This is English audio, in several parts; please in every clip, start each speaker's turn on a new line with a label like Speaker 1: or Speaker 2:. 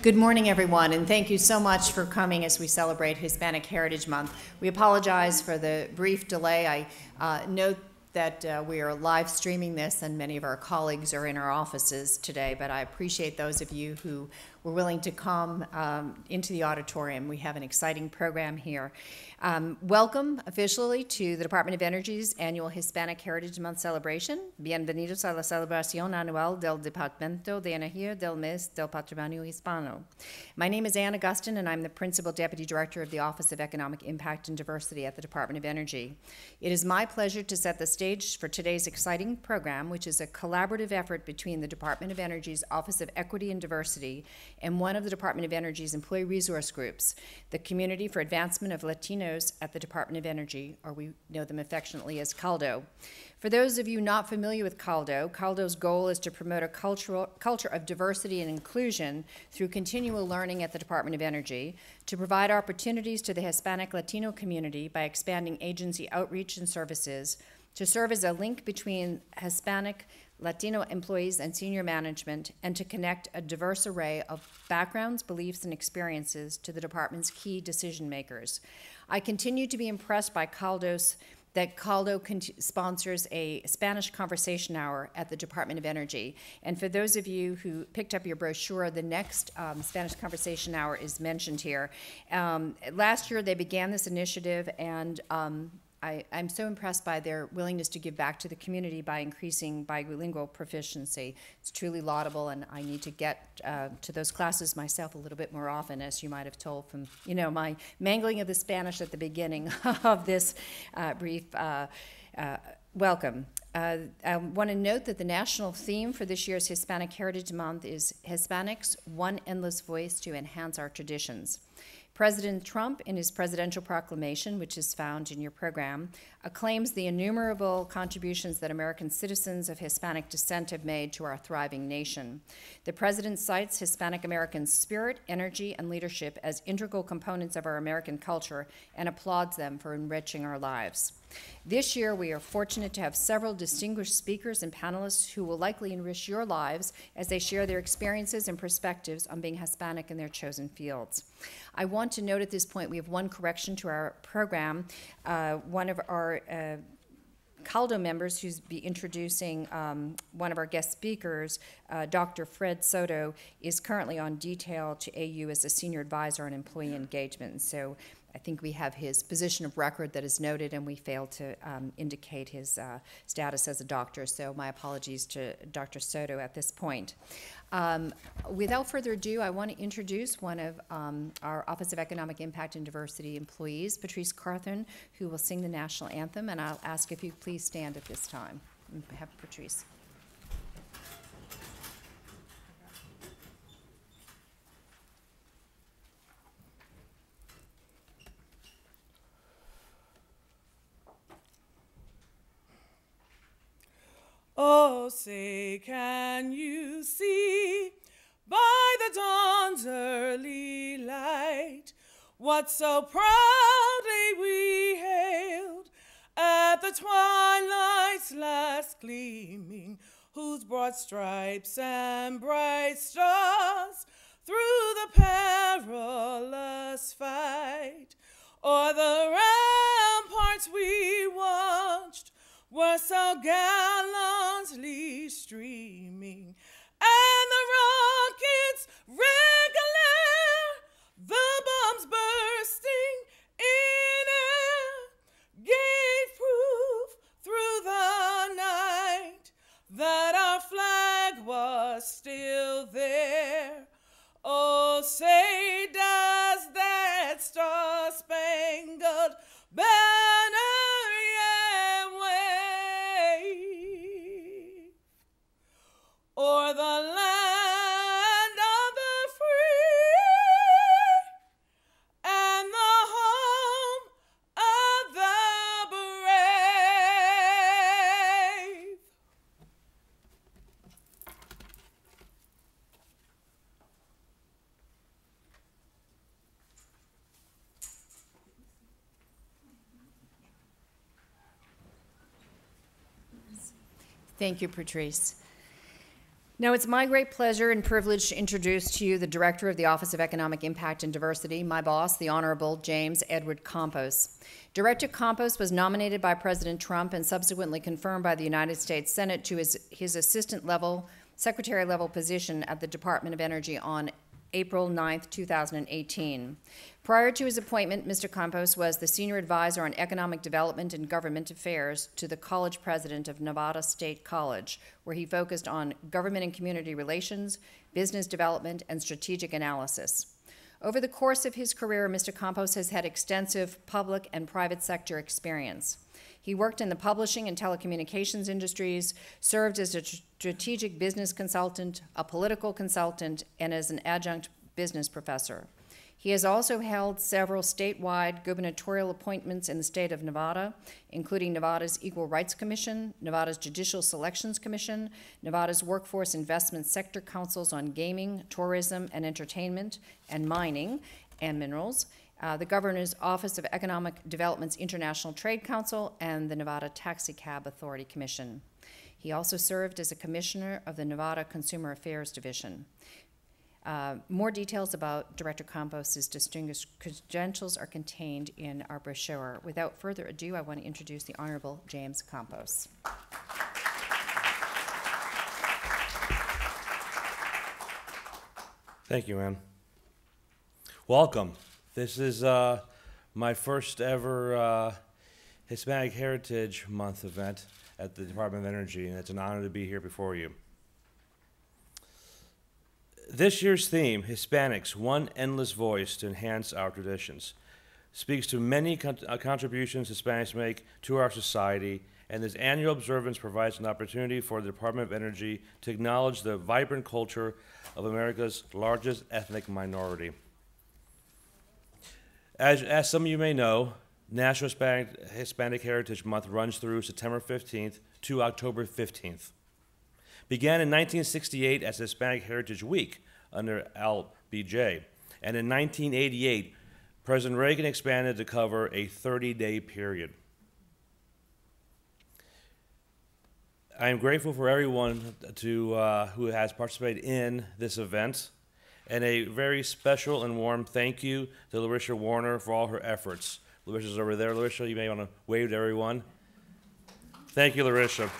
Speaker 1: Good morning, everyone, and thank you so much for coming as we celebrate Hispanic Heritage Month. We apologize for the brief delay. I note that we are live streaming this and many of our colleagues are in our offices today, but I appreciate those of you who were willing to come into the auditorium. We have an exciting program here. Welcome officially to the Department of Energy's annual Hispanic Heritage Month celebration. Bienvenidos a la celebración anual del Departamento de Energía del Mes del Patrimonio Hispano. My name is Ann Augustin, and I'm the Principal Deputy Director of the Office of Economic Impact and Diversity at the Department of Energy. It is my pleasure to set the stage for today's exciting program, which is a collaborative effort between the Department of Energy's Office of Equity and Diversity and one of the Department of Energy's employee resource groups, the Community for Advancement of Latinos at the Department of Energy, or we know them affectionately as CALDO. For those of you not familiar with CALDO, CALDO's goal is to promote a culture of diversity and inclusion through continual learning at the Department of Energy, to provide opportunities to the Hispanic Latino community by expanding agency outreach and services, to serve as a link between Hispanic Latino employees and senior management, and to connect a diverse array of backgrounds, beliefs, and experiences to the department's key decision makers. I continue to be impressed by CALDO sponsors a Spanish conversation hour at the Department of Energy. And for those of you who picked up your brochure, the next Spanish conversation hour is mentioned here. Last year they began this initiative, and I'm so impressed by their willingness to give back to the community by increasing bilingual proficiency. It's truly laudable, and I need to get to those classes myself a little bit more often, as you might have told from, my mangling of the Spanish at the beginning of this brief welcome. I want to note that the national theme for this year's Hispanic Heritage Month is Hispanics, One Endless Voice to Enhance Our Traditions. President Trump, in his presidential proclamation, which is found in your program, acclaims the innumerable contributions that American citizens of Hispanic descent have made to our thriving nation. The president cites Hispanic Americans' spirit, energy, and leadership as integral components of our American culture and applauds them for enriching our lives. This year, we are fortunate to have several distinguished speakers and panelists who will likely enrich your lives as they share their experiences and perspectives on being Hispanic in their chosen fields. I want to note at this point we have one correction to our program. One of our CALDO members who's be introducing one of our guest speakers, Dr. Fred Soto, is currently on detail to AU as a senior advisor on employee engagement. So I think we have his position of record that is noted, and we failed to indicate his status as a doctor. So my apologies to Dr. Soto at this point. Without further ado, I want to introduce one of our Office of Economic Impact and Diversity employees, Patrice Carthon, who will sing the national anthem, and I'll ask if you please stand at this time. Have Patrice.
Speaker 2: Oh, say, can you see by the dawn's early light what so proudly we hailed at the twilight's last gleaming, whose broad stripes and bright stars through the perilous fight o'er the ramparts we watched were so gallantly streaming, and the rockets' red glare, the bombs bursting in air, gave proof through the night that our flag was still there. Oh, say does that star-spangled banner o'er the land of the free and the home of the brave.
Speaker 1: Thank you, Patrice. Now, it's my great pleasure and privilege to introduce to you the Director of the Office of Economic Impact and Diversity, my boss, the Honorable James Edward Campos. Director Campos was nominated by President Trump and subsequently confirmed by the United States Senate to his assistant-level, secretary-level position at the Department of Energy on April 9, 2018. Prior to his appointment, Mr. Campos was the Senior Advisor on Economic Development and Government Affairs to the College President of Nevada State College, where he focused on government and community relations, business development, and strategic analysis. Over the course of his career, Mr. Campos has had extensive public and private sector experience. He worked in the publishing and telecommunications industries, served as a strategic business consultant, a political consultant, and as an adjunct business professor. He has also held several statewide gubernatorial appointments in the state of Nevada, including Nevada's Equal Rights Commission, Nevada's Judicial Selections Commission, Nevada's Workforce Investment Sector Councils on Gaming, Tourism and Entertainment, and Mining and Minerals, the Governor's Office of Economic Development's International Trade Council, and the Nevada Taxi Cab Authority Commission. He also served as a commissioner of the Nevada Consumer Affairs Division. More details about Director Campos' distinguished credentials are contained in our brochure. Without further ado, I want to introduce the Honorable James Campos.
Speaker 3: Thank you, ma'am. Welcome. This is my first ever Hispanic Heritage Month event at the Department of Energy, and it's an honor to be here before you. This year's theme, Hispanics, One Endless Voice to Enhance Our Traditions, speaks to many contributions Hispanics make to our society, and this annual observance provides an opportunity for the Department of Energy to acknowledge the vibrant culture of America's largest ethnic minority. As some of you may know, National Hispanic Heritage Month runs through September 15th to October 15th. Began in 1968 as Hispanic Heritage Week under LBJ, and in 1988, President Reagan expanded to cover a 30-day period. I am grateful for everyone who has participated in this event, and a very special and warm thank you to Larissa Warner for all her efforts. Larissa's over there. Larissa, you may want to wave to everyone. Thank you, Larissa.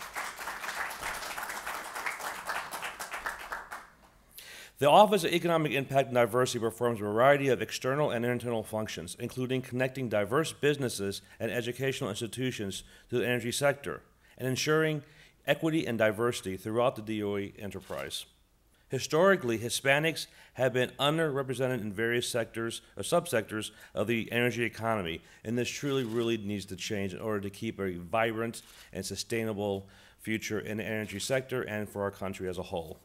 Speaker 3: The Office of Economic Impact and Diversity performs a variety of external and internal functions, including connecting diverse businesses and educational institutions to the energy sector, and ensuring equity and diversity throughout the DOE enterprise. Historically, Hispanics have been underrepresented in various sectors or subsectors of the energy economy, and this truly really needs to change in order to keep a vibrant and sustainable future in the energy sector and for our country as a whole.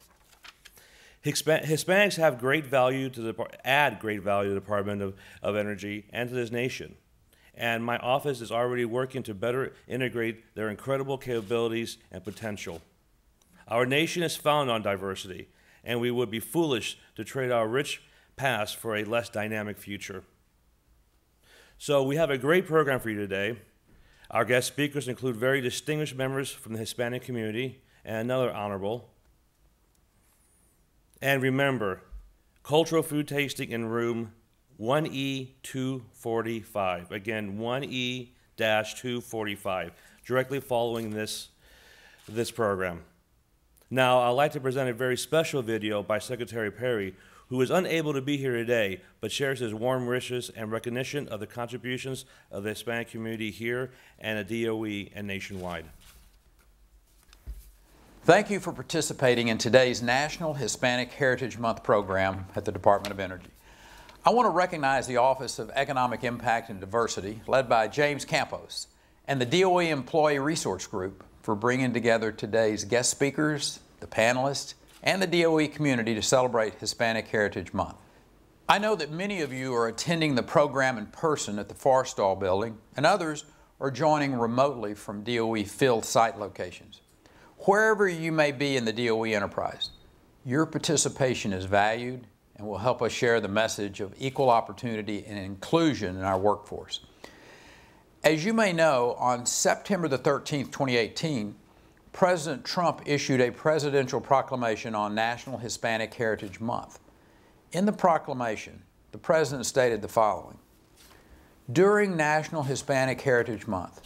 Speaker 3: Hispanics have great value to add great value to the Department of Energy and to this nation. And my office is already working to better integrate their incredible capabilities and potential. Our nation is founded on diversity, and we would be foolish to trade our rich past for a less dynamic future. So we have a great program for you today. Our guest speakers include very distinguished members from the Hispanic community and another honorable. And remember, cultural food tasting in room 1E245. Again, 1E-245, directly following this program. Now, I'd like to present a very special video by Secretary Perry, who is unable to be here today, but shares his warm wishes and recognition of the contributions of the Hispanic community here and at DOE and nationwide.
Speaker 4: Thank you for participating in today's National Hispanic Heritage Month program at the Department of Energy. I want to recognize the Office of Economic Impact and Diversity, led by James Campos, and the DOE Employee Resource Group for bringing together today's guest speakers, the panelists, and the DOE community to celebrate Hispanic Heritage Month. I know that many of you are attending the program in person at the Forstall building, and others are joining remotely from DOE field site locations. Wherever you may be in the DOE enterprise, your participation is valued and will help us share the message of equal opportunity and inclusion in our workforce. As you may know, on September the 13th, 2018, President Trump issued a presidential proclamation on National Hispanic Heritage Month. In the proclamation, the President stated the following: "During National Hispanic Heritage Month,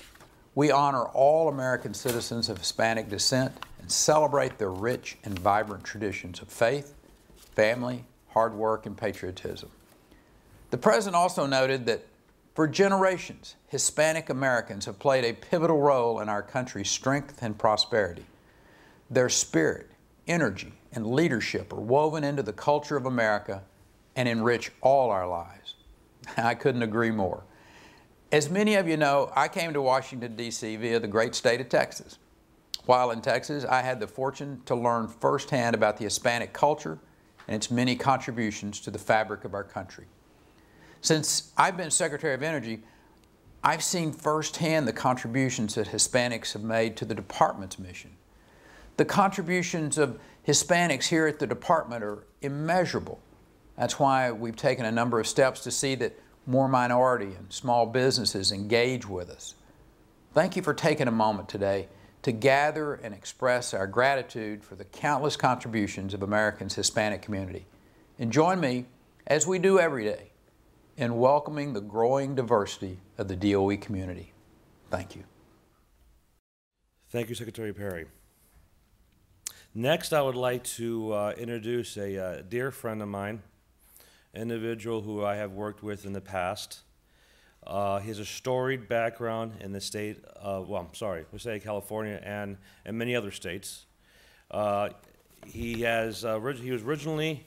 Speaker 4: we honor all American citizens of Hispanic descent and celebrate their rich and vibrant traditions of faith, family, hard work, and patriotism." The President also noted that for generations, Hispanic Americans have played a pivotal role in our country's strength and prosperity. Their spirit, energy, and leadership are woven into the culture of America and enrich all our lives. I couldn't agree more. As many of you know, I came to Washington, D.C. via the great state of Texas. While in Texas, I had the fortune to learn firsthand about the Hispanic culture and its many contributions to the fabric of our country. Since I've been Secretary of Energy, I've seen firsthand the contributions that Hispanics have made to the department's mission. The contributions of Hispanics here at the department are immeasurable. That's why we've taken a number of steps to see that more minority and small businesses engage with us. Thank you for taking a moment today to gather and express our gratitude for the countless contributions of Americans' Hispanic community. And join me, as we do every day, in welcoming the growing diversity of the DOE community. Thank you.
Speaker 3: Thank you, Secretary Perry. Next, I would like to introduce a dear friend of mine, an individual who I have worked with in the past. He has a storied background in the state of, the state of California and many other states. He was originally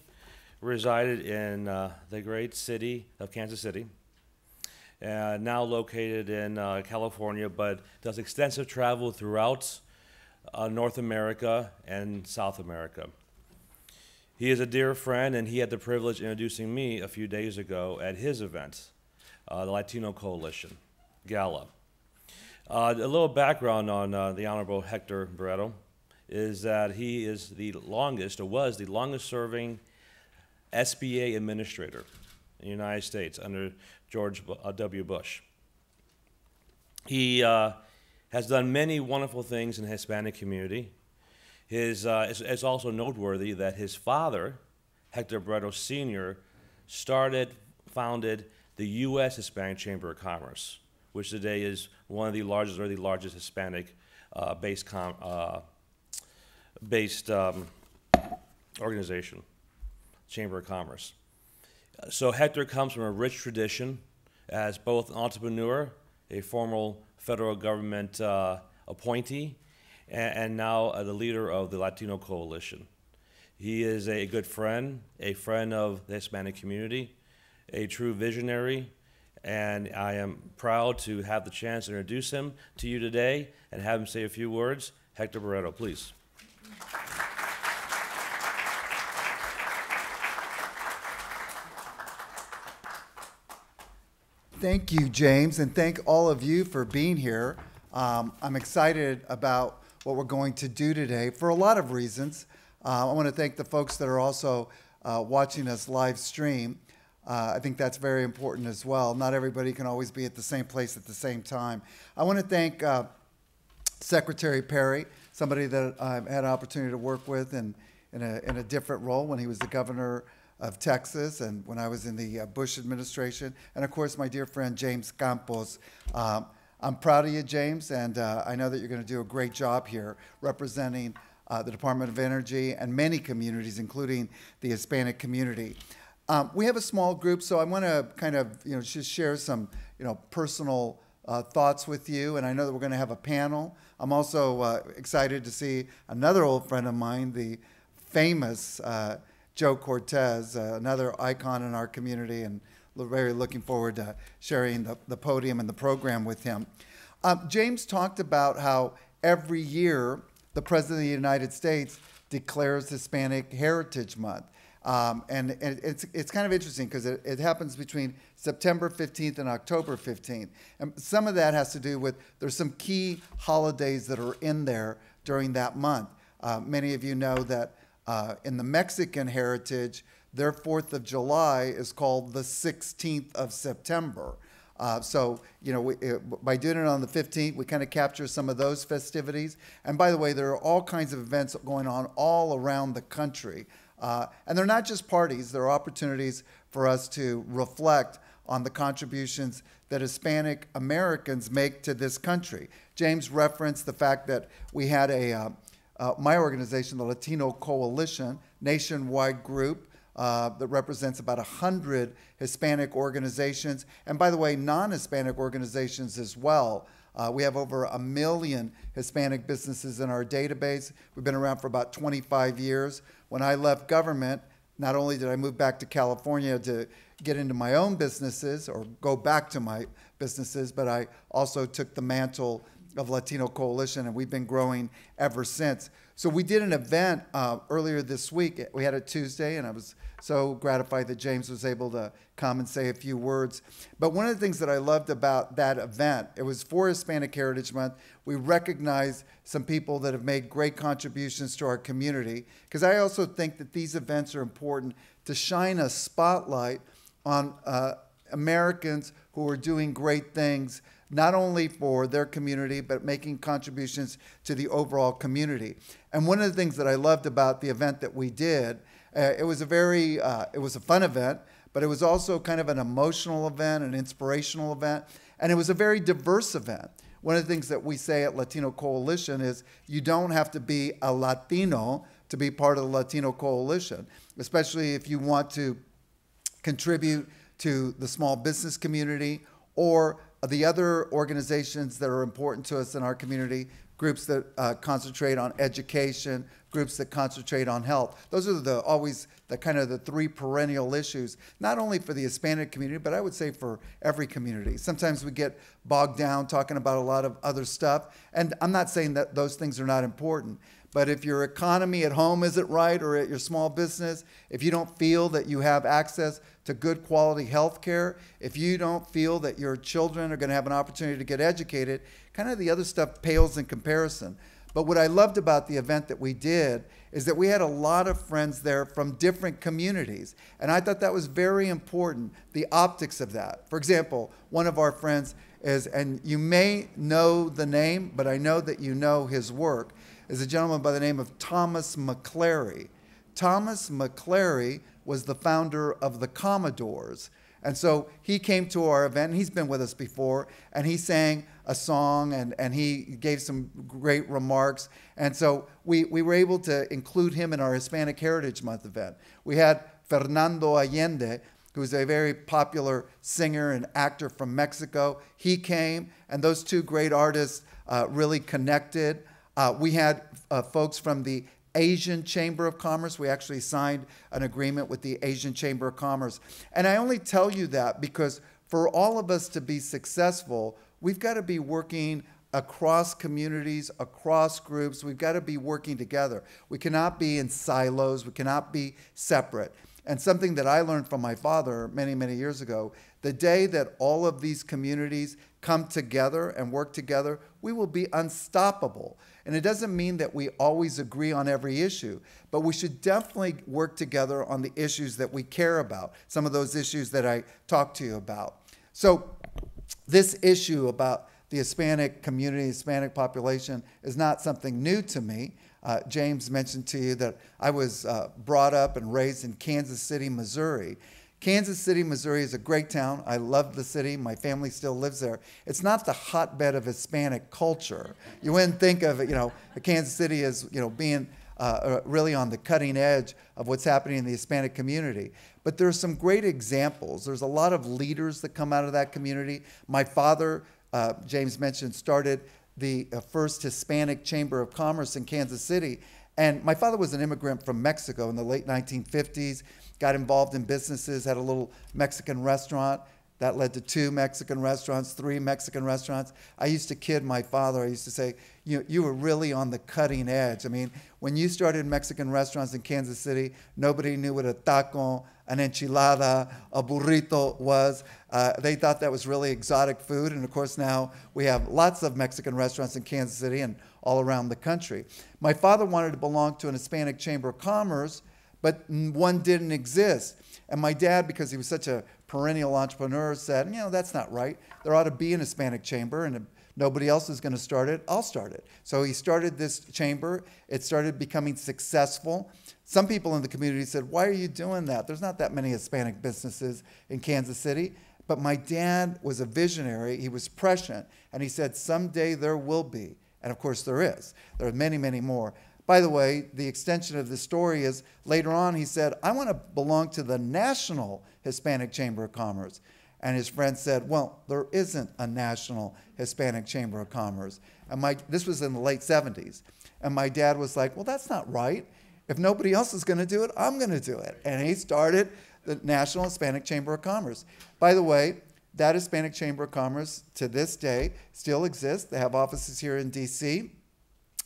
Speaker 3: resided in the great city of Kansas City, now located in California, but does extensive travel throughout North America and South America. He is a dear friend, and he had the privilege of introducing me a few days ago at his event, the Latino Coalition Gala. A little background on the Honorable Hector Barreto is that he is the longest, or was the longest serving SBA administrator in the United States under George W. Bush. He has done many wonderful things in the Hispanic community. It's also noteworthy that his father, Hector Barreto Sr., founded the U.S. Hispanic Chamber of Commerce, which today is one of the largest, or the largest Hispanic based organization, Chamber of Commerce. So Hector comes from a rich tradition as both an entrepreneur, a formal federal government appointee, and now the leader of the Latino Coalition. He is a good friend, a friend of the Hispanic community, a true visionary, and I am proud to have the chance to introduce him to you today and have him say a few words. Hector Barreto, please.
Speaker 5: Thank you, James, and thank all of you for being here. I'm excited about what we're going to do today for a lot of reasons. I want to thank the folks that are also watching us live stream. I think that's very important as well. Not everybody can always be at the same place at the same time. I want to thank Secretary Perry, somebody that I've had an opportunity to work with in a different role when he was the governor of Texas and when I was in the Bush administration, and of course my dear friend James Campos. I'm proud of you, James, and I know that you're going to do a great job here representing the Department of Energy and many communities, including the Hispanic community. We have a small group, so I want to kind of just share some personal thoughts with you, and I know that we're going to have a panel. I'm also excited to see another old friend of mine, the famous Joe Cortez, another icon in our community, and very looking forward to sharing the podium and the program with him. James talked about how every year the President of the United States declares Hispanic Heritage Month. And it's kind of interesting because it happens between September 15th and October 15th. And some of that has to do with there's some key holidays that are in there during that month. Many of you know that in the Mexican heritage, their 4th of July is called the 16th of September. So, by doing it on the 15th, we kind of capture some of those festivities. And by the way, there are all kinds of events going on all around the country. And they're not just parties, they're opportunities for us to reflect on the contributions that Hispanic Americans make to this country. James referenced the fact that we had my organization, the Latino Coalition, nationwide group that represents about 100 Hispanic organizations. And by the way, non-Hispanic organizations as well. We have over 1 million Hispanic businesses in our database. We've been around for about 25 years. When I left government, not only did I move back to California to get into my own businesses or go back to my businesses, but I also took the mantle of Latino Coalition, and we've been growing ever since. So we did an event earlier this week. We had it Tuesday, and I was so gratified that James was able to come and say a few words. But one of the things that I loved about that event, it was for Hispanic Heritage Month. We recognized some people that have made great contributions to our community, because I also think that these events are important to shine a spotlight on Americans who are doing great things, not only for their community, but making contributions to the overall community. And one of the things that I loved about the event that we did, it was a fun event, but it was also kind of an emotional event, an inspirational event, and it was a very diverse event. One of the things that we say at Latino Coalition is you don't have to be a Latino to be part of the Latino Coalition, especially if you want to contribute to the small business community or the other organizations that are important to us in our community, groups that concentrate on education, groups that concentrate on health. Those are always the kind of the three perennial issues, not only for the Hispanic community, but I would say for every community. Sometimes we get bogged down talking about a lot of other stuff, and I'm not saying that those things are not important. But if your economy at home isn't right or at your small business, if you don't feel that you have access to good quality health care, if you don't feel that your children are going to have an opportunity to get educated, kind of the other stuff pales in comparison. But what I loved about the event that we did is that we had a lot of friends there from different communities. And I thought that was very important, the optics of that. For example, one of our friends is, and you may know the name, but I know that you know his work, is a gentleman by the name of Thomas McClary. Thomas McClary was the founder of the Commodores. And so he came to our event, and he's been with us before, and he sang a song, and he gave some great remarks. And so we were able to include him in our Hispanic Heritage Month event. We had Fernando Allende, who's a very popular singer and actor from Mexico. He came, and those two great artists really connected. We had folks from the Asian Chamber of Commerce. We actually signed an agreement with the Asian Chamber of Commerce. And I only tell you that because for all of us to be successful, we've got to be working across communities, across groups. We've got to be working together. We cannot be in silos. We cannot be separate. And something that I learned from my father many, many years ago, the day that all of these communities come together and work together, we will be unstoppable. And it doesn't mean that we always agree on every issue, but we should definitely work together on the issues that we care about, some of those issues that I talked to you about. So this issue about the Hispanic community, Hispanic population, is not something new to me. James mentioned to you that I was brought up and raised in Kansas City, Missouri. Kansas City, Missouri is a great town. I love the city. My family still lives there. It's not the hotbed of Hispanic culture. You wouldn't think of it, Kansas City as, being really on the cutting edge of what's happening in the Hispanic community. But there's some great examples. There's a lot of leaders that come out of that community. My father, James mentioned, started the first Hispanic Chamber of Commerce in Kansas City. And my father was an immigrant from Mexico in the late 1950s, got involved in businesses, had a little Mexican restaurant. That led to 2 Mexican restaurants, 3 Mexican restaurants. I used to kid my father. I used to say, you were really on the cutting edge. I mean, when you started Mexican restaurants in Kansas City, nobody knew what a taco, an enchilada, a burrito was. They thought that was really exotic food. And of course, now we have lots of Mexican restaurants in Kansas City and all around the country. My father wanted to belong to an Hispanic Chamber of Commerce, but one didn't exist. And my dad, because he was such a perennial entrepreneur, said, you know, that's not right. There ought to be an Hispanic chamber, and if nobody else is going to start it, I'll start it. So he started this chamber. It started becoming successful. Some people in the community said, why are you doing that? There's not that many Hispanic businesses in Kansas City. But my dad was a visionary. He was prescient. And he said, someday there will be. And of course there is. There are many, many more. By the way, the extension of the story is later on he said, I want to belong to the National Hispanic Chamber of Commerce. And his friend said, well, there isn't a National Hispanic Chamber of Commerce. And this was in the late 70s. And my dad was like, well, that's not right. If nobody else is going to do it, I'm going to do it. And he started the National Hispanic Chamber of Commerce. By the way, that Hispanic Chamber of Commerce to this day still exists. They have offices here in D.C.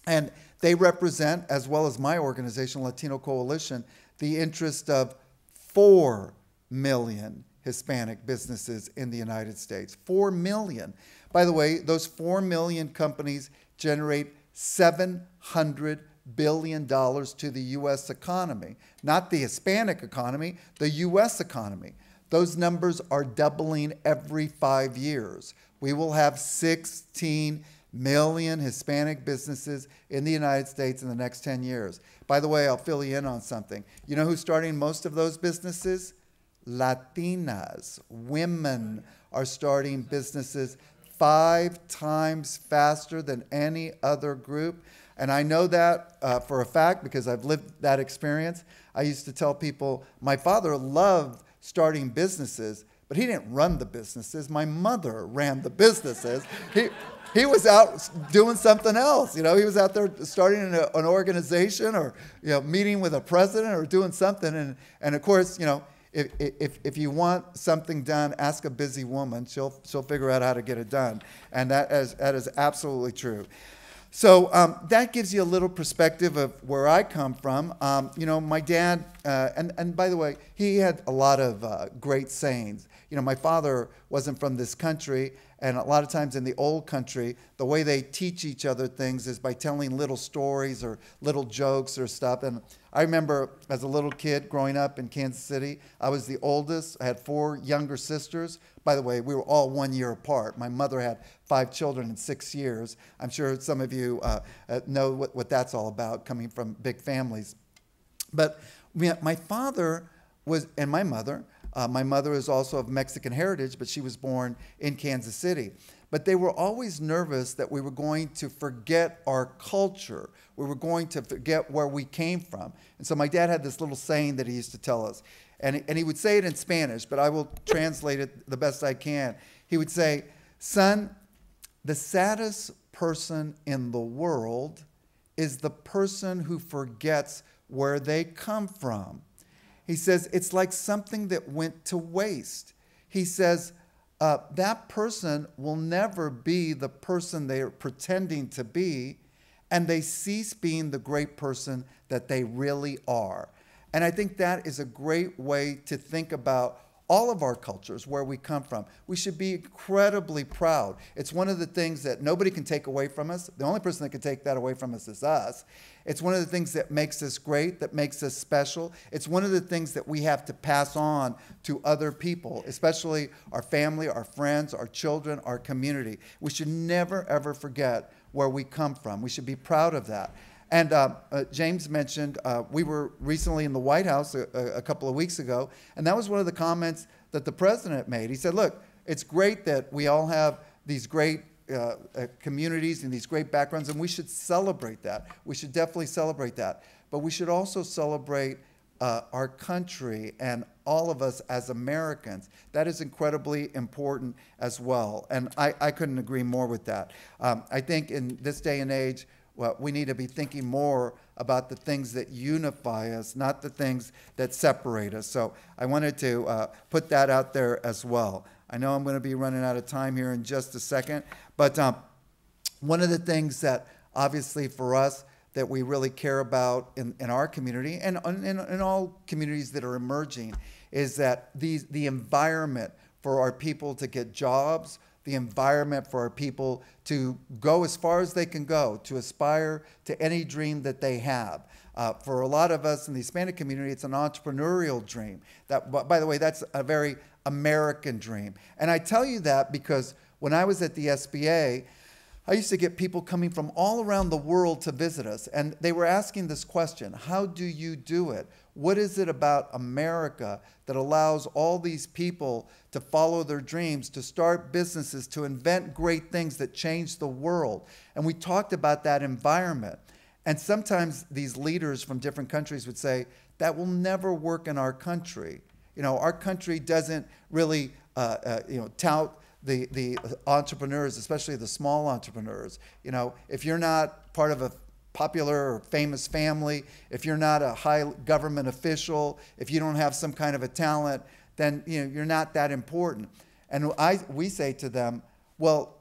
Speaker 5: And they represent, as well as my organization, Latino Coalition, the interest of 4 million Hispanic businesses in the United States. 4 million. By the way, those 4 million companies generate $700 billion to the U.S. economy. Not the Hispanic economy, the U.S. economy. Those numbers are doubling every 5 years. We will have 16 million Hispanic businesses in the United States in the next 10 years. By the way, I'll fill you in on something. You know who's starting most of those businesses? Latinas. Women are starting businesses 5 times faster than any other group. And I know that for a fact because I've lived that experience. I used to tell people my father loved starting businesses, but he didn't run the businesses. My mother ran the businesses. He was out doing something else. You know, he was out there starting an organization or, you know, meeting with a president or doing something. And of course, you know, if you want something done, ask a busy woman. She'll figure out how to get it done. And that is absolutely true. So that gives you a little perspective of where I come from. You know, my dad, and by the way, he had a lot of great sayings. You know, my father wasn't from this country, and a lot of times in the old country, the way they teach each other things is by telling little stories or little jokes or stuff. And I remember as a little kid growing up in Kansas City, I was the oldest. I had 4 younger sisters. By the way, we were all 1 year apart. My mother had 5 children in 6 years. I'm sure some of you know what that's all about, coming from big families. But my father was, and my mother is also of Mexican heritage, but she was born in Kansas City. But they were always nervous that we were going to forget our culture. We were going to forget where we came from. And so my dad had this little saying that he used to tell us. And he would say it in Spanish, but I will translate it the best I can. He would say, son, the saddest person in the world is the person who forgets where they come from. He says, it's like something that went to waste. He says, that person will never be the person they are pretending to be, and they cease being the great person that they really are. And I think that is a great way to think about all of our cultures, where we come from. We should be incredibly proud. It's one of the things that nobody can take away from us. The only person that can take that away from us is us. It's one of the things that makes us great, that makes us special. It's one of the things that we have to pass on to other people, especially our family, our friends, our children, our community. We should never, ever forget where we come from. We should be proud of that. And James mentioned we were recently in the White House a couple of weeks ago, and that was one of the comments that the president made. He said, look, it's great that we all have these great communities and these great backgrounds, and we should celebrate that. We should definitely celebrate that. But we should also celebrate our country and all of us as Americans. That is incredibly important as well, and I couldn't agree more with that. I think in this day and age, well, we need to be thinking more about the things that unify us, not the things that separate us. So I wanted to put that out there as well. I know I'm going to be running out of time here in just a second, but one of the things that obviously for us that we really care about in our community and in all communities that are emerging is that the environment for our people to get jobs, the environment for our people to go as far as they can go, to aspire to any dream that they have. For a lot of us in the Hispanic community, it's an entrepreneurial dream. That, by the way, that's a very American dream. And I tell you that because when I was at the SBA, I used to get people coming from all around the world to visit us, and they were asking this question: how do you do it? What is it about America that allows all these people to follow their dreams, to start businesses, to invent great things that change the world? And we talked about that environment. And sometimes these leaders from different countries would say, that will never work in our country. You know, our country doesn't really tout the entrepreneurs, especially the small entrepreneurs. You know, if you're not part of a popular or famous family, if you're not a high government official, if you don't have some kind of a talent, then you're not that important. And we say to them, well,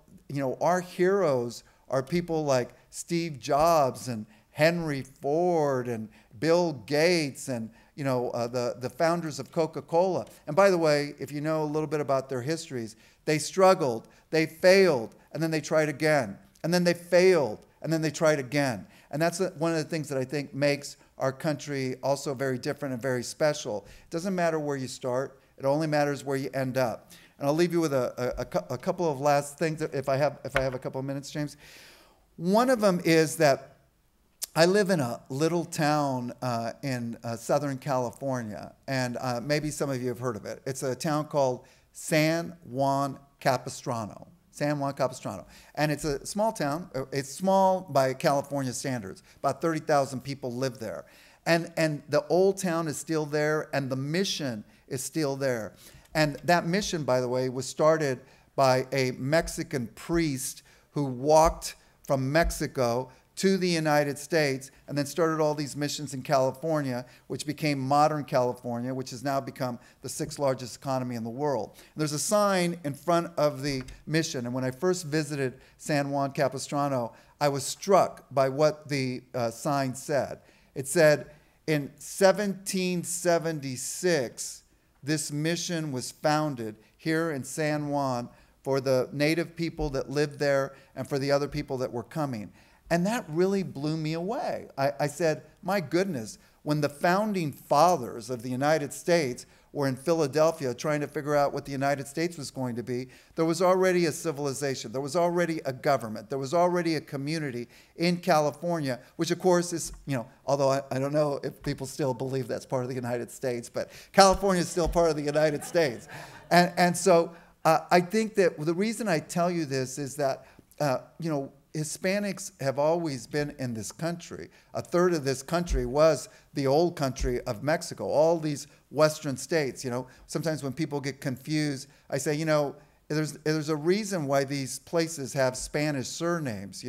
Speaker 5: our heroes are people like Steve Jobs and Henry Ford and Bill Gates and the founders of Coca-Cola. And by the way, if you know a little bit about their histories, they struggled, they failed, and then they tried again. And then they failed, and then they tried again. And that's one of the things that I think makes our country also very different and very special. It doesn't matter where you start, it only matters where you end up. And I'll leave you with a couple of last things, if I have a couple of minutes, James. One of them is that I live in a little town in Southern California, and maybe some of you have heard of it. It's a town called San Juan Capistrano. San Juan Capistrano. And it's a small town. It's small by California standards. About 30,000 people live there. And the old town is still there, and the mission is still there. And that mission, by the way, was started by a Mexican priest who walked from Mexico to the United States and then started all these missions in California, which became modern California, which has now become the 6th largest economy in the world. And there's a sign in front of the mission, and when I first visited San Juan Capistrano, I was struck by what the sign said. It said, in 1776, this mission was founded here in San Juan for the native people that lived there and for the other people that were coming. And that really blew me away. I said, my goodness, when the founding fathers of the United States were in Philadelphia trying to figure out what the United States was going to be, there was already a civilization, there was already a government, there was already a community in California, which of course is, although I don't know if people still believe that's part of the United States, but California is still part of the United States. And so I think that the reason I tell you this is that, Hispanics have always been in this country. A third of this country was the old country of Mexico, all these Western states. Sometimes when people get confused, I say, there's a reason why these places have Spanish surnames,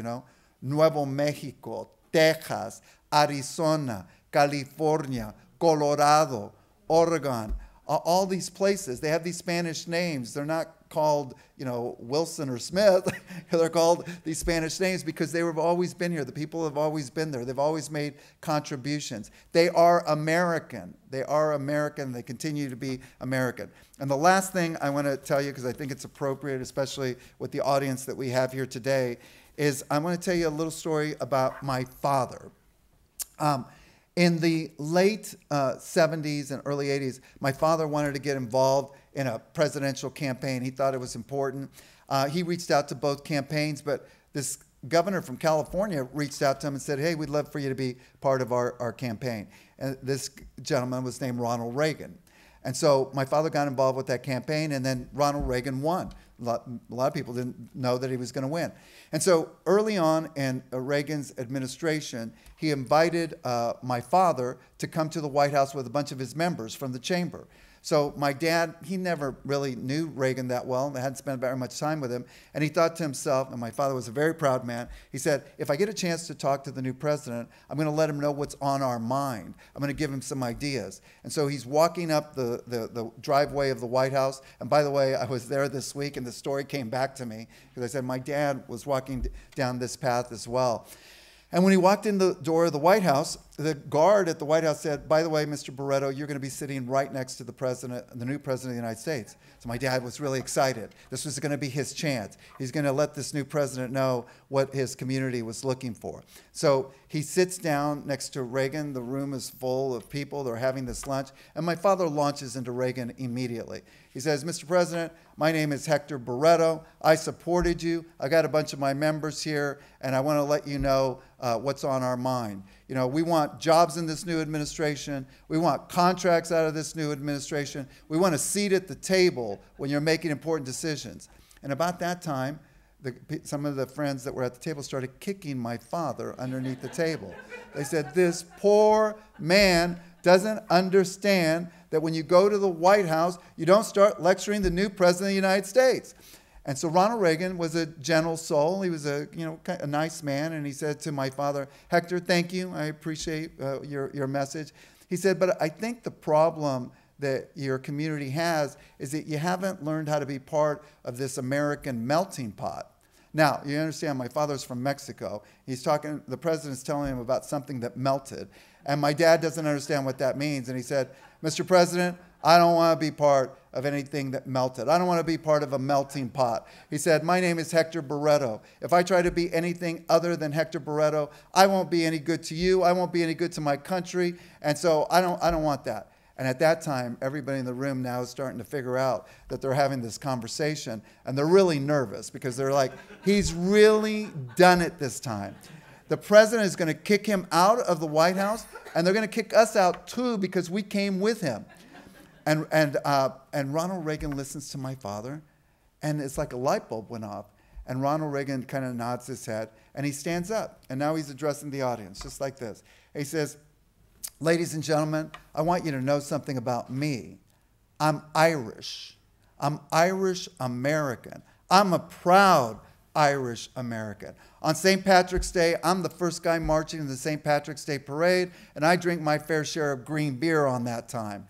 Speaker 5: Nuevo Mexico, Texas, Arizona, California, Colorado, Oregon. All these places, they have these Spanish names. They're not called, Wilson or Smith. They're called these Spanish names because they have always been here. The people have always been there. They've always made contributions. They are American. They are American. They continue to be American. And the last thing I want to tell you, because I think it's appropriate, especially with the audience that we have here today, is I want to tell you a little story about my father. In the late 70s and early 80s, my father wanted to get involved in a presidential campaign. He thought it was important. He reached out to both campaigns, but this governor from California reached out to him and said, hey, we'd love for you to be part of our campaign. And this gentleman was named Ronald Reagan. And so my father got involved with that campaign, and then Ronald Reagan won. A lot of people didn't know that he was going to win. And so early on in Reagan's administration, he invited my father to come to the White House with a bunch of his members from the chamber. So my dad, he never really knew Reagan that well. I hadn't spent very much time with him. And he thought to himself, and my father was a very proud man, he said, if I get a chance to talk to the new president, I'm going to let him know what's on our mind. I'm going to give him some ideas. And so he's walking up the driveway of the White House. And by the way, I was there this week, and the story came back to me, because I said my dad was walking down this path as well. And when he walked in the door of the White House, the guard at the White House said, by the way, Mr. Barreto, you're going to be sitting right next to the president, the new president of the United States. So my dad was really excited. This was going to be his chance. He's going to let this new president know what his community was looking for. So he sits down next to Reagan. The room is full of people. They're having this lunch. And my father launches into Reagan immediately. He says, Mr. President, my name is Hector Barreto. I supported you. I got a bunch of my members here, and I want to let you know what's on our mind. You know, we want jobs in this new administration. We want contracts out of this new administration. We want a seat at the table when you're making important decisions. And about that time, some of the friends that were at the table started kicking my father underneath the table. They said, this poor man doesn't understand that when you go to the White House, you don't start lecturing the new president of the United States. And so Ronald Reagan was a gentle soul. He was a nice man. And he said to my father, Hector, thank you. I appreciate your message. He said, but I think the problem that your community has is that you haven't learned how to be part of this American melting pot. Now, you understand, my father's from Mexico. He's talking, the president's telling him about something that melted. And my dad doesn't understand what that means. And he said, Mr. President, I don't want to be part of anything that melted. I don't want to be part of a melting pot. He said, my name is Hector Barreto. If I try to be anything other than Hector Barreto, I won't be any good to you. I won't be any good to my country. And so I don't want that. And at that time, everybody in the room now is starting to figure out that they're having this conversation. And they're really nervous because they're like, he's really done it this time. The president is going to kick him out of the White House, and they're going to kick us out too because we came with him. And Ronald Reagan listens to my father, and it's like a light bulb went off. And Ronald Reagan kind of nods his head, and he stands up. And now he's addressing the audience, just like this. He says, ladies and gentlemen, I want you to know something about me. I'm Irish. I'm Irish American. I'm a proud Irish American. On St. Patrick's Day, I'm the first guy marching in the St. Patrick's Day parade, and I drink my fair share of green beer on that time.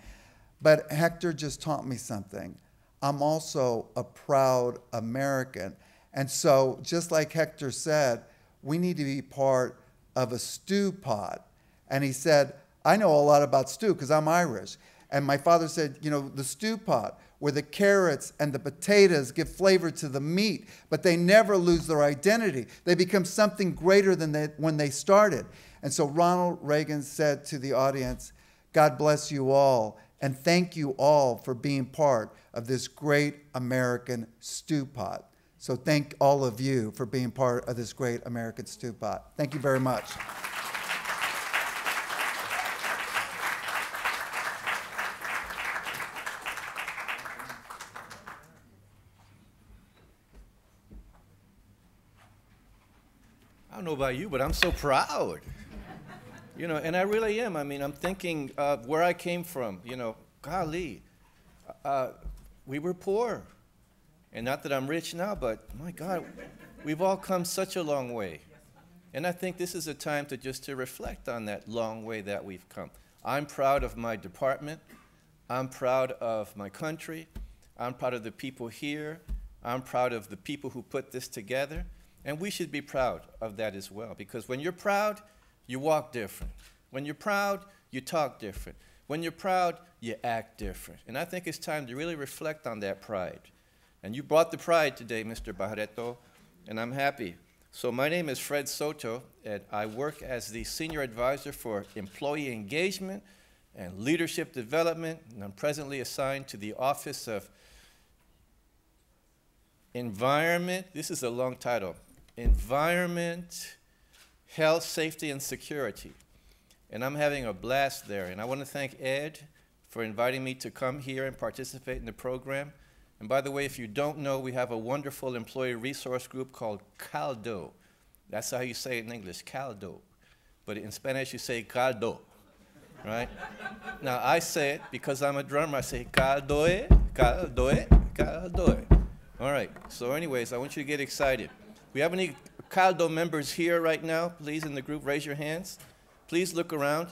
Speaker 5: But Hector just taught me something. I'm also a proud American. And so, just like Hector said, we need to be part of a stew pot. And he said, I know a lot about stew because I'm Irish. And my father said, you know, the stew pot, where the carrots and the potatoes give flavor to the meat, but they never lose their identity. They become something greater than when they started. And so Ronald Reagan said to the audience, God bless you all, and thank you all for being part of this great American stew pot. So thank all of you for being part of this great American stew pot. Thank you very much.
Speaker 6: I don't know about you, but I'm so proud. You know, and I really am. I mean, I'm thinking of where I came from. You know, golly, we were poor. And not that I'm rich now, but my God, we've all come such a long way. And I think this is a time to reflect on that long way that we've come. I'm proud of my department. I'm proud of my country. I'm proud of the people here. I'm proud of the people who put this together. And we should be proud of that as well, because when you're proud, you walk different. When you're proud, you talk different. When you're proud, you act different. And I think it's time to really reflect on that pride. And you brought the pride today, Mr. Barreto, and I'm happy. So my name is Fred Soto, and I work as the Senior Advisor for Employee Engagement and Leadership Development, and I'm presently assigned to the Office of Environment. This is a long title. Environment, Health, Safety, and Security. And I'm having a blast there. And I want to thank Ed for inviting me to come here and participate in the program. And by the way, if you don't know, we have a wonderful employee resource group called CALDO. That's how you say it in English, CALDO. But in Spanish, you say caldo, right? Now, I say it because I'm a drummer. I say caldoe, caldoe, caldoe. All right, so anyways, I want you to get excited. We have any CALDO members here right now? Please, in the group, raise your hands. Please look around.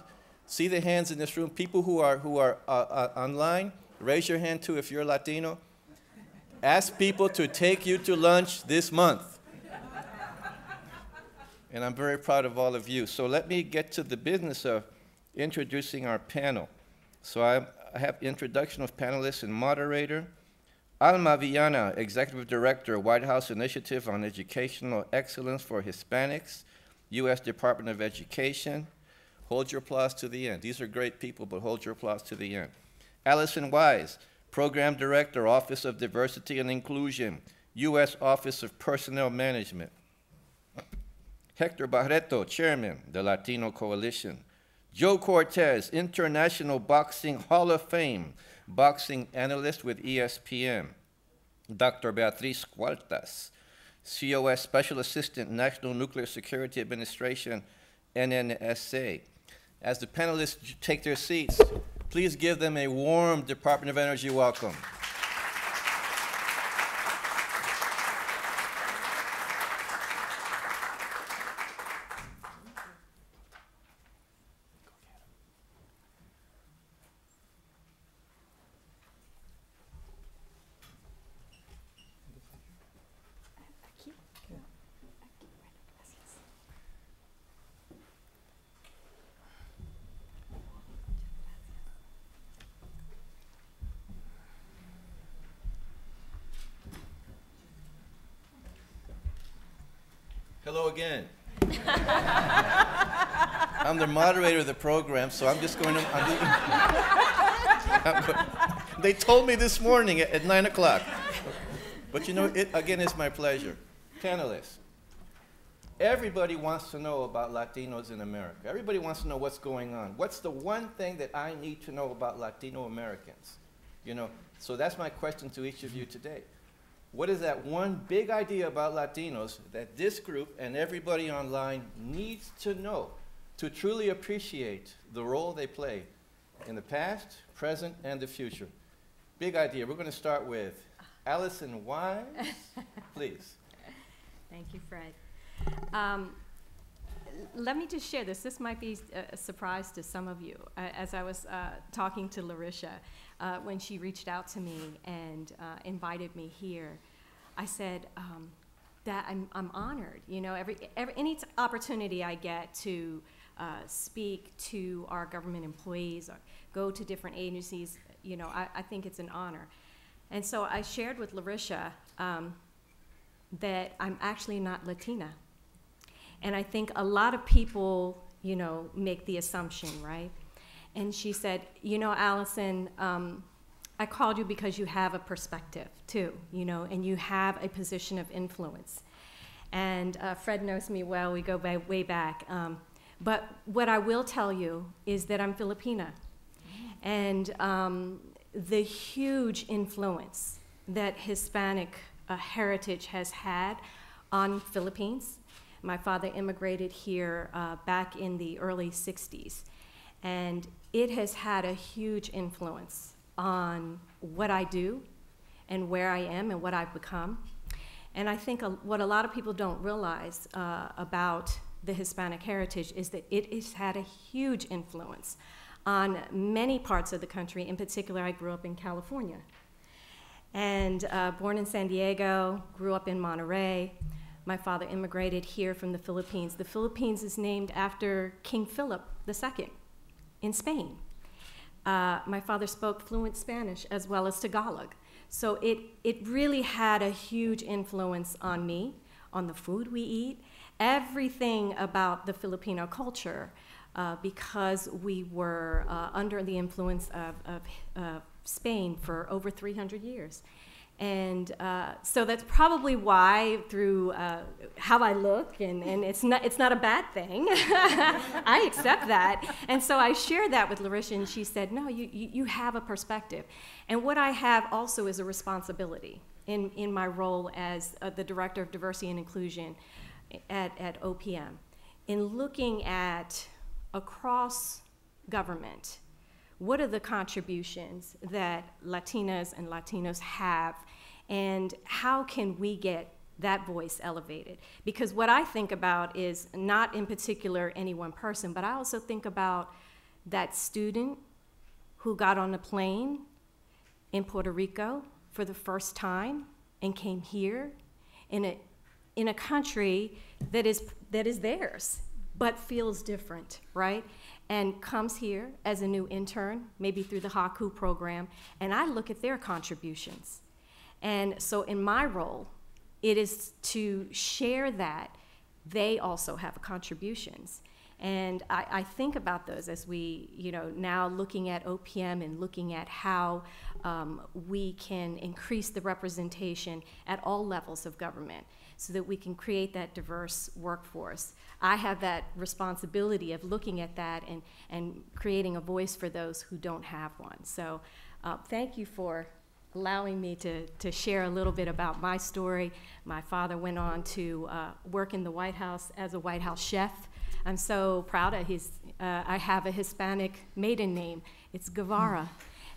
Speaker 6: See the hands in this room. People who are online, raise your hand too if you're Latino. Ask people to take you to lunch this month. and I'm very proud of all of you. So let me get to the business of introducing our panel. So I have introduction of panelists and moderator. Alma Villana, Executive Director, White House Initiative on Educational Excellence for Hispanics, U.S. Department of Education. Hold your applause to the end. These are great people, but hold your applause to the end. Allison Wise, Program Director, Office of Diversity and Inclusion, U.S. Office of Personnel Management. Hector Barreto, Chairman, the Latino Coalition. Joe Cortez, International Boxing Hall of Fame, boxing analyst with ESPN. Dr. Beatriz Cuartas, COS Special Assistant, National Nuclear Security Administration, NNSA. As the panelists take their seats, please give them a warm Department of Energy welcome. Hello again. I'm the moderator of the program, so I'm just going to, they told me this morning at 9 o'clock. But you know, it again is my pleasure. Panelists, everybody wants to know about Latinos in America. Everybody wants to know what's going on. What's the one thing that I need to know about Latino Americans? You know, so that's my question to each of you today. What is that one big idea about Latinos that this group and everybody online needs to know to truly appreciate the role they play in the past, present, and the future? Big idea. We're going to start with Allison Wise, please.
Speaker 7: Thank you, Fred. Let me just share this. This might be a surprise to some of you. As I was talking to Larisha, when she reached out to me and invited me here, I said that I'm honored. You know, any opportunity I get to speak to our government employees or go to different agencies, you know, I think it's an honor. And so I shared with Larisha that I'm actually not Latina. And I think a lot of people, you know, make the assumption, right? And she said, you know, Allison, I called you because you have a perspective too, you know, and you have a position of influence. And Fred knows me well, we go way back. But what I will tell you is that I'm Filipina. And the huge influence that Hispanic heritage has had on Philippines. My father immigrated here back in the early 60s. And it has had a huge influence on what I do and where I am and what I've become. And I think what a lot of people don't realize about the Hispanic heritage is that it has had a huge influence on many parts of the country. In particular, I grew up in California. And born in San Diego, grew up in Monterey. My father immigrated here from the Philippines. The Philippines is named after King Philip II in Spain. My father spoke fluent Spanish as well as Tagalog. So it really had a huge influence on me, on the food we eat, everything about the Filipino culture, because we were under the influence of Spain for over 300 years. And so that's probably why, through how I look, and it's not a bad thing. I accept that. And so I shared that with Larisha, and she said, no, you have a perspective. And what I have also is a responsibility in my role as the Director of Diversity and Inclusion at OPM, in looking at across government, what are the contributions that Latinas and Latinos have, and how can we get that voice elevated? Because what I think about is not in particular any one person, but I also think about that student who got on a plane in Puerto Rico for the first time and came here in in a country that is theirs, but feels different, right? And comes here as a new intern, maybe through the Haku program, and I look at their contributions. And so in my role, it is to share that they also have contributions. And I think about those as we, now looking at OPM and looking at how we can increase the representation at all levels of government so that we can create that diverse workforce. I have that responsibility of looking at that and creating a voice for those who don't have one. So thank you for allowing me to share a little bit about my story. My father went on to work in the White House as a White House chef. I'm so proud of I have a Hispanic maiden name. It's Guevara.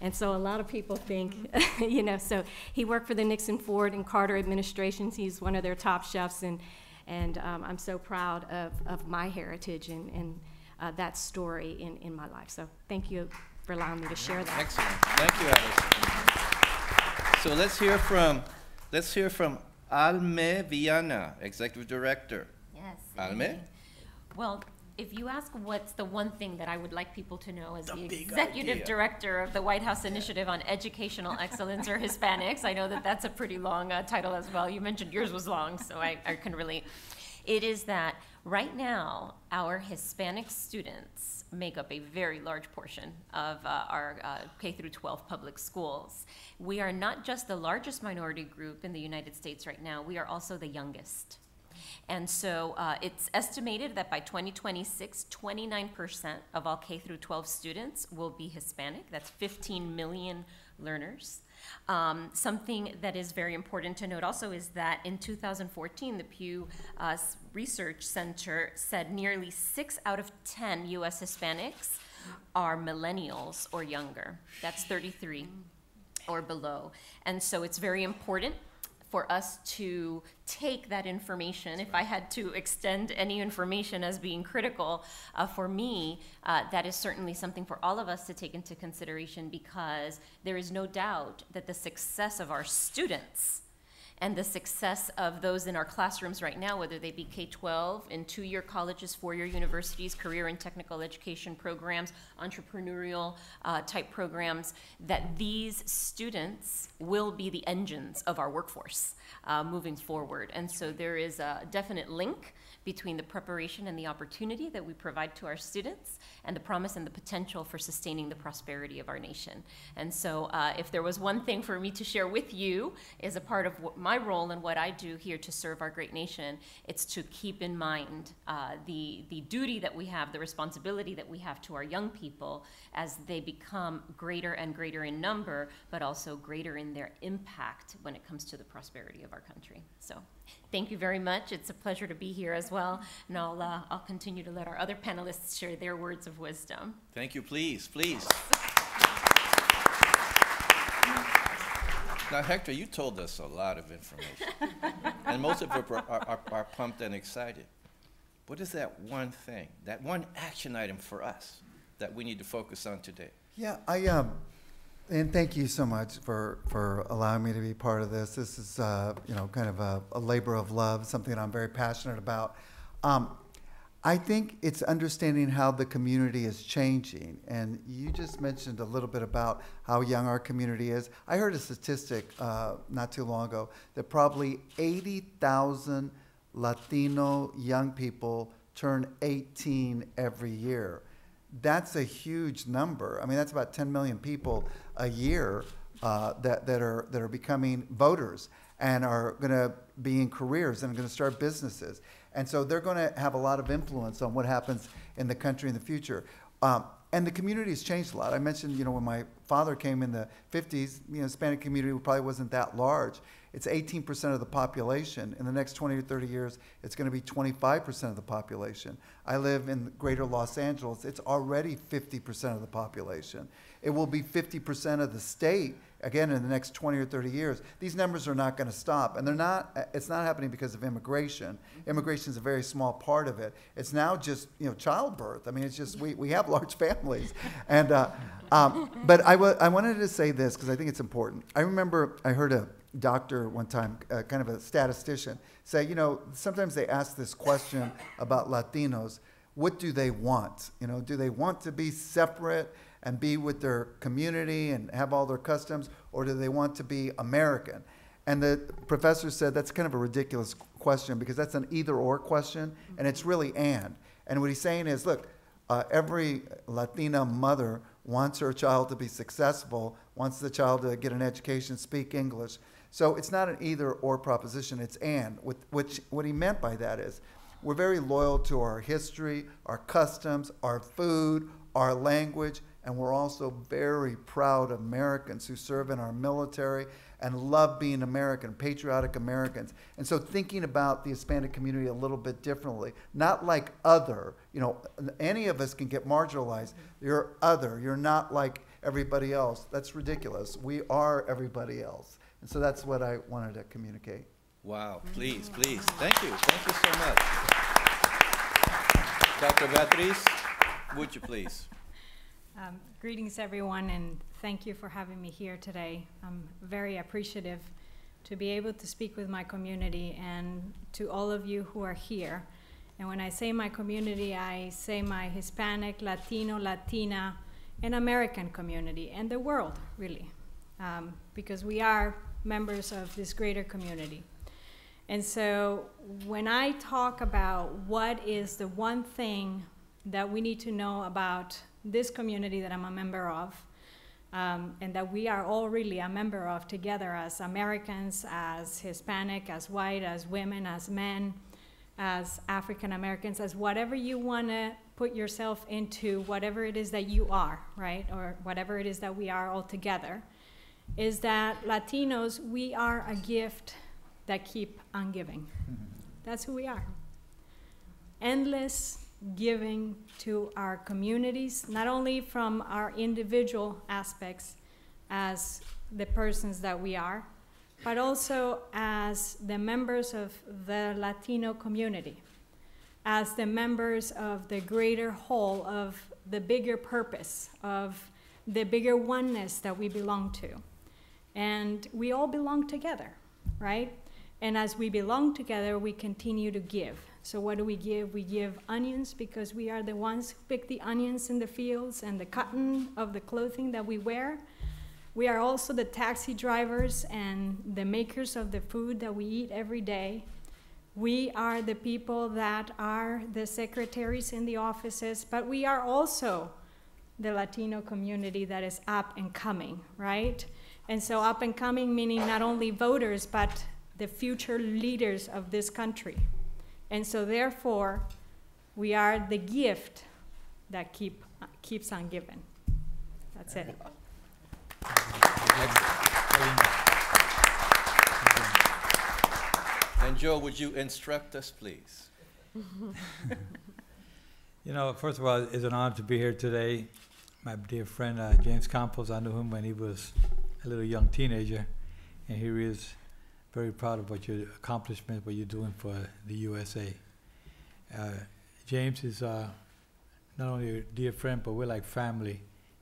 Speaker 7: And so a lot of people think, so he worked for the Nixon, Ford, and Carter administrations. He's one of their top chefs, and I'm so proud of my heritage and that story in my life. So thank you for allowing me to share that.
Speaker 6: Excellent. Thank you, Alice. So let's hear from Alme Viana, Executive Director.
Speaker 8: Yes.
Speaker 6: Alme?
Speaker 8: Well, if you ask what's the one thing that I would like people to know as the Executive Director of the White House Initiative on Educational Excellence or Hispanics, I know that that's a pretty long title as well. You mentioned yours was long, so I can relate. It is that right now, our Hispanic students make up a very large portion of our K through 12 public schools. We are not just the largest minority group in the United States right now, we are also the youngest. And so it's estimated that by 2026, 29% of all K through 12 students will be Hispanic. That's 15 million learners. Something that is very important to note also is that in 2014, the Pew Research Center said nearly 6 out of 10 U.S. Hispanics are millennials or younger. That's 33 or below. And so it's very important for us to take that information. If I had to extend any information as being critical, for me, that is certainly something for all of us to take into consideration, because there is no doubt that the success of our students and the success of those in our classrooms right now, whether they be K-12 in 2-year colleges, 4-year universities, career and technical education programs, entrepreneurial type programs, that these students will be the engines of our workforce moving forward. And so there is a definite link between the preparation and the opportunity that we provide to our students and the promise and the potential for sustaining the prosperity of our nation. And so if there was one thing for me to share with you as a part of my role and what I do here to serve our great nation, it's to keep in mind the duty that we have, the responsibility that we have to our young people as they become greater and greater in number, but also greater in their impact when it comes to the prosperity of our country. So thank you very much. It's a pleasure to be here as well, and I'll continue to let our other panelists share their words of wisdom.
Speaker 6: Thank you. Please. Now, Hector, you told us a lot of information, and most of it are pumped and excited. What is that one thing, that one action item for us that we need to focus on today?
Speaker 5: Yeah, and thank you so much for allowing me to be part of this. This is, kind of a labor of love, something that I'm very passionate about. I think it's understanding how the community is changing. And you just mentioned a little bit about how young our community is. I heard a statistic not too long ago that probably 80,000 Latino young people turn 18 every year. That's a huge number. I mean, that's about 10 million people a year that are becoming voters and are going to be in careers and are going to start businesses. And so they're going to have a lot of influence on what happens in the country in the future. And the community has changed a lot. I mentioned, when my father came in the 50s, Hispanic community probably wasn't that large. It's 18% of the population. In the next 20 or 30 years, it's going to be 25% of the population. I live in greater Los Angeles. It's already 50% of the population. It will be 50% of the state, again, in the next 20 or 30 years. These numbers are not going to stop. And it's not happening because of immigration. Immigration is a very small part of it. It's now just, childbirth. I mean, it's just, we have large families. And, but I wanted to say this because I think it's important. I remember I heard doctor one time, kind of a statistician, say, you know, sometimes they ask this question about Latinos, what do they want? You know, do they want to be separate and be with their community and have all their customs, or do they want to be American? And the professor said that's kind of a ridiculous question because that's an either-or question, and it's really and. And what he's saying is, look, every Latina mother wants her child to be successful, wants the child to get an education, speak English. So it's not an either-or proposition, it's and. What he meant by that is we're very loyal to our history, our customs, our food, our language, and we're also very proud Americans who serve in our military and love being American, patriotic Americans. And so thinking about the Hispanic community a little bit differently, not like other, you know, any of us can get marginalized. You're other, you're not like everybody else. That's ridiculous. We are everybody else. And so that's what I wanted to communicate.
Speaker 6: Wow, please, please. Thank you so much. Dr. Beatriz, would you please?
Speaker 9: Greetings, everyone, and thank you for having me here today. I'm very appreciative to be able to speak with my community and to all of you who are here. And when I say my community, I say my Hispanic, Latino, Latina, and American community, and the world, really, because we are members of this greater community. And so when I talk about what is the one thing that we need to know about this community that I'm a member of, and that we are all really a member of together as Americans, as Hispanic, as white, as women, as men, as African Americans, as whatever you want to put yourself into, whatever it is that you are, right? Or whatever it is that we are all together, is that Latinos, we are a gift that keep on giving. That's who we are. Endless giving to our communities, not only from our individual aspects as the persons that we are, but also as the members of the Latino community, as the members of the greater whole of the bigger purpose, of the bigger oneness that we belong to. And we all belong together, right? And as we belong together, we continue to give. So what do we give? We give onions because we are the ones who pick the onions in the fields and the cotton of the clothing that we wear. We are also the taxi drivers and the makers of the food that we eat every day. We are the people that are the secretaries in the offices, but we are also the Latino community that is up and coming, right? And so up and coming meaning not only voters, but the future leaders of this country. And so therefore, we are the gift that keeps on giving. That's it.
Speaker 6: And Joe, would you instruct us, please?
Speaker 10: You know, first of all, it's an honor to be here today. My dear friend, James Campos, I knew him when he was a little young teenager, and he is very proud of what your accomplishment, what you're doing for the USA. James is not only a dear friend, but we're like family.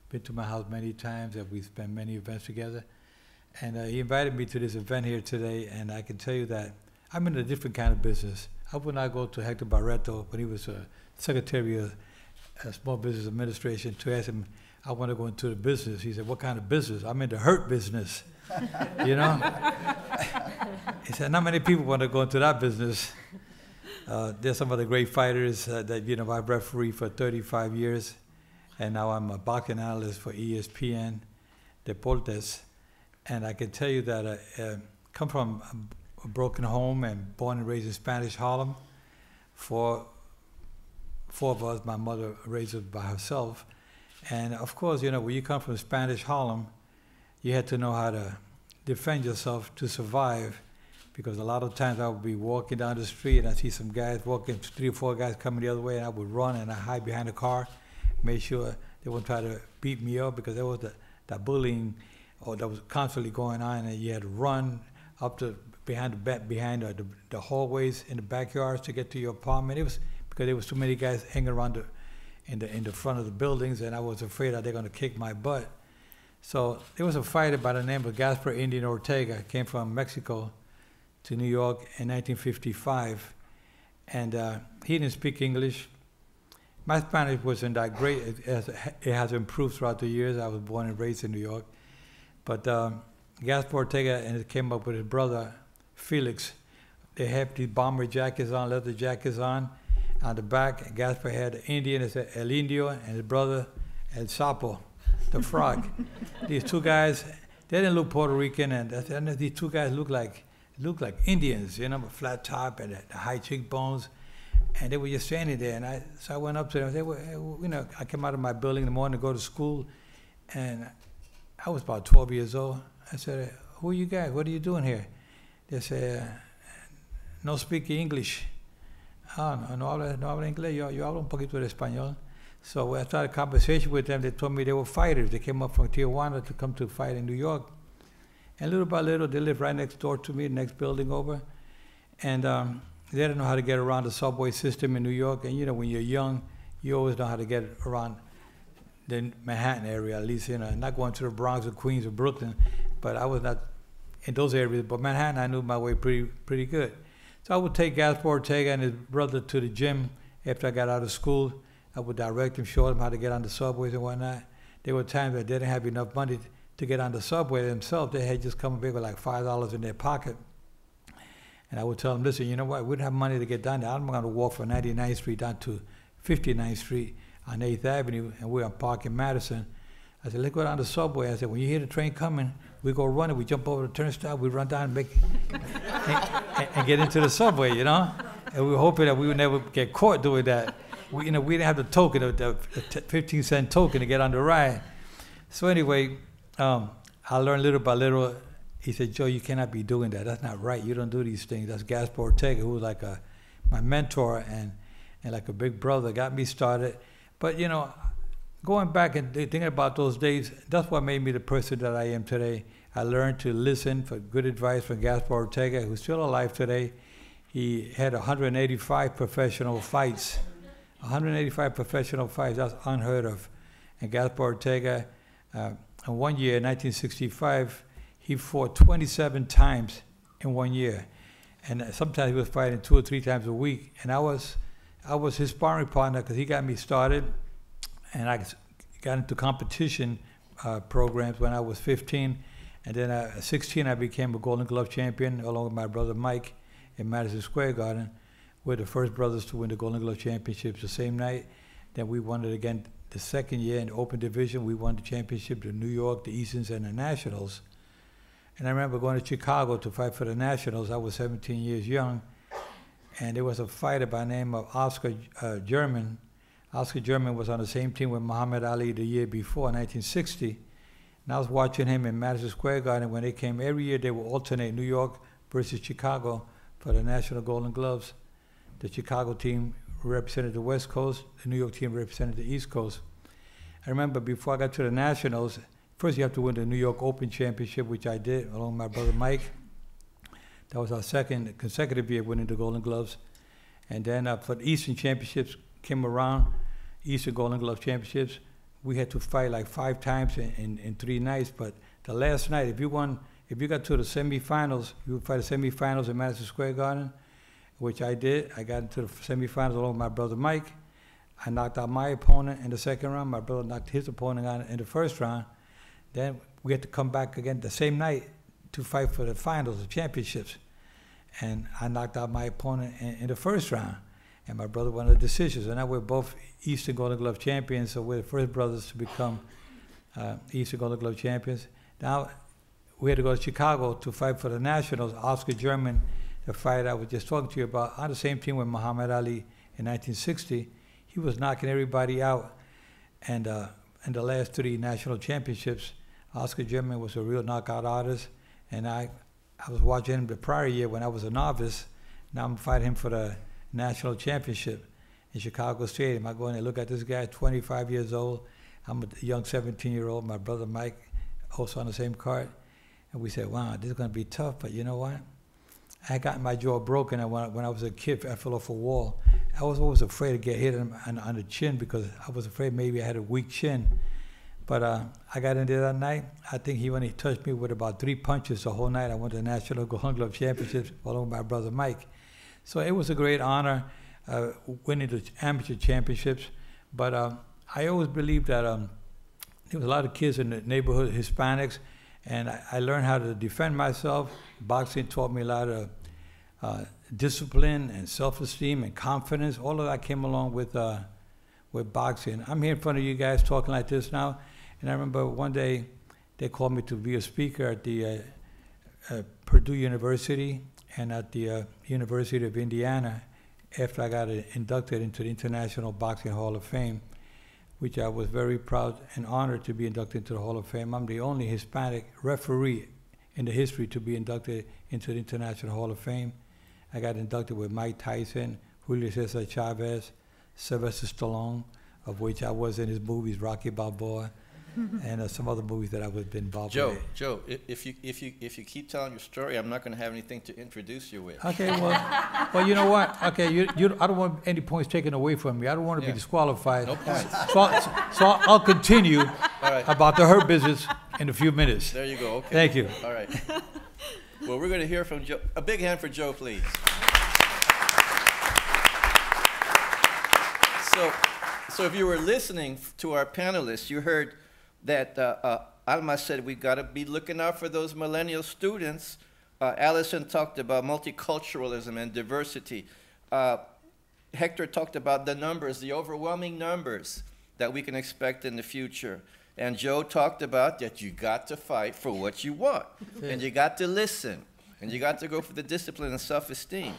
Speaker 10: Been to my house many times, and we spent many events together. And he invited me to this event here today, and I can tell you that I'm in a different kind of business. I would not go to Hector Barreto when he was Secretary of Small Business Administration to ask him, I want to go into the business. He said, what kind of business? I'm in the hurt business, you know? He said, not many people want to go into that business. There's some of the great fighters that, you know, I've refereed for 35 years, and now I'm a boxing analyst for ESPN Deportes. And I can tell you that I come from a broken home and born and raised in Spanish Harlem. Four of us, my mother raised us by herself. And of course, you know, when you come from Spanish Harlem, you had to know how to defend yourself to survive, because a lot of times I would be walking down the street and I see some guys walking, 3 or 4 guys coming the other way, and I would run and I hide behind a car, make sure they wouldn't try to beat me up, because there was that bullying that was constantly going on, and you had to run up to behind the hallways in the backyards to get to your apartment. It was because there was too many guys hanging around in the front of the buildings, and I was afraid that they're going to kick my butt. So there was a fighter by the name of Gaspar Indian Ortega, came from Mexico to New York in 1955, and he didn't speak English. My Spanish wasn't that great. It has improved throughout the years. I was born and raised in New York. But Gaspar Ortega and came up with his brother, Felix. They had these bomber jackets on, leather jackets on. On the back, Gaspar had an Indian, it's El Indio, and his brother, El Sapo, the frog. These two guys, they didn't look Puerto Rican, and these two guys looked like Indians, you know, with flat top and the high cheekbones. And they were just standing there, and so I went up to them. They were, you know, I came out of my building in the morning to go to school, and I was about 12 years old. I said, "Who are you guys? What are you doing here?" They said, "No speak English." "Ah, no habla inglés. Yo hablo un poquito de español." So when I started a conversation with them, they told me they were fighters. They came up from Tijuana to come to fight in New York. And little by little, they lived right next door to me, next building over. And they didn't know how to get around the subway system in New York. And, you know, when you're young, you always know how to get around the Manhattan area, at least, you know, not going to the Bronx or Queens or Brooklyn. But I was not in those areas. But Manhattan, I knew my way pretty good. So I would take Gaspar Ortega and his brother to the gym after I got out of school. I would direct them, show them how to get on the subways and whatnot. There were times that they didn't have enough money to get on the subway themselves. They had just come up with like $5 in their pocket. And I would tell them, listen, you know what, we don't have money to get down there. I'm going to walk from 99th Street down to 59th Street on 8th Avenue, and we're on Park in Madison. I said, let's go down the subway. I said, when you hear the train coming, we go running, we jump over the turnstile, we run down and and get into the subway, you know? And we were hoping that we would never get caught doing that. We didn't have the token, the 15-cent token to get on the ride. So anyway, I learned little by little. He said, "Joe, you cannot be doing that. That's not right. You don't do these things." That's Gaspar Ortega, who was like my mentor and like a big brother, got me started. But, you know, going back and thinking about those days, that's what made me the person that I am today. I learned to listen for good advice from Gaspar Ortega, who's still alive today. He had 185 professional fights. 185 professional fights, that's unheard of. And Gaspar Ortega, in 1 year, in 1965, he fought 27 times in 1 year. And sometimes he was fighting 2 or 3 times a week. And I was his sparring partner because he got me started. And I got into competition programs when I was 15. And then at 16, I became a Golden Glove champion along with my brother Mike in Madison Square Garden. We're the first brothers to win the Golden Glove championships the same night. Then we won it again the second year in the open division. We won the championship, the New York, the Easterns, and the Nationals. And I remember going to Chicago to fight for the Nationals. I was 17 years young. And there was a fighter by the name of Oscar German. Oscar German was on the same team with Muhammad Ali the year before, 1960. And I was watching him in Madison Square Garden when they came. Every year they would alternate New York versus Chicago for the National Golden Gloves. The Chicago team represented the West Coast. The New York team represented the East Coast. I remember before I got to the Nationals, first you have to win the New York Open Championship, which I did along with my brother Mike. That was our second consecutive year winning the Golden Gloves. And then for the Eastern Championships came around, Eastern Golden Glove Championships, we had to fight like 5 times in 3 nights. But the last night, if you got to the semifinals, you would fight the semifinals in Madison Square Garden, which I did. I got into the semifinals along with my brother Mike. I knocked out my opponent in the second round. My brother knocked his opponent out in the first round. Then we had to come back again the same night to fight for the finals, the championships. And I knocked out my opponent in the first round. And my brother won the decisions. And now we're both Eastern Golden Glove champions, so we're the first brothers to become Eastern Golden Glove champions. Now we had to go to Chicago to fight for the Nationals. Oscar German, the fight I was just talking to you about, on the same team with Muhammad Ali in 1960. He was knocking everybody out. And in the last 3 national championships, Oscar German was a real knockout artist. And I was watching him the prior year when I was a novice. Now I'm fighting him for the national championship in Chicago Stadium. I go in and look at this guy, 25 years old. I'm a young 17-year-old. My brother Mike, also on the same card. And we said, wow, this is going to be tough, but you know what? I got my jaw broken, and when I was a kid, I fell off a wall. I was always afraid to get hit on the chin because I was afraid maybe I had a weak chin. But I got in there that night. I think he only touched me with about 3 punches the whole night. I went to the National Golden Glove Championships along with my brother Mike. So it was a great honor winning the amateur championships. But I always believed that there was a lot of kids in the neighborhood, Hispanics, and I learned how to defend myself. Boxing taught me a lot of discipline and self-esteem and confidence. All of that came along with boxing. I'm here in front of you guys talking like this now, and I remember one day they called me to be a speaker at the Purdue University and at the University of Indiana after I got inducted into the International Boxing Hall of Fame, which I was very proud and honored to be inducted into the Hall of Fame. I'm the only Hispanic referee in the history to be inducted into the International Hall of Fame. I got inducted with Mike Tyson, Julio Cesar Chavez, Sylvester Stallone, of which I was in his movies, Rocky Balboa, and some other movies that I was involved with.
Speaker 6: Joe, if you keep telling your story, I'm not going to have anything to introduce you with.
Speaker 10: Okay, well, you know what? Okay, I don't want any points taken away from me. I don't want to be disqualified.
Speaker 6: No points.
Speaker 10: So I'll continue about the Hurt Business in a few minutes.
Speaker 6: There you go. Okay.
Speaker 10: Thank you.
Speaker 6: All right. Well, we're going to hear from Joe. A big hand for Joe, please. So if you were listening to our panelists, you heard that Alma said we got to be looking out for those millennial students. Allison talked about multiculturalism and diversity. Hector talked about the numbers, the overwhelming numbers that we can expect in the future. And Joe talked about that you got to fight for what you want. And you got to listen. And you got to go for the discipline and self-esteem.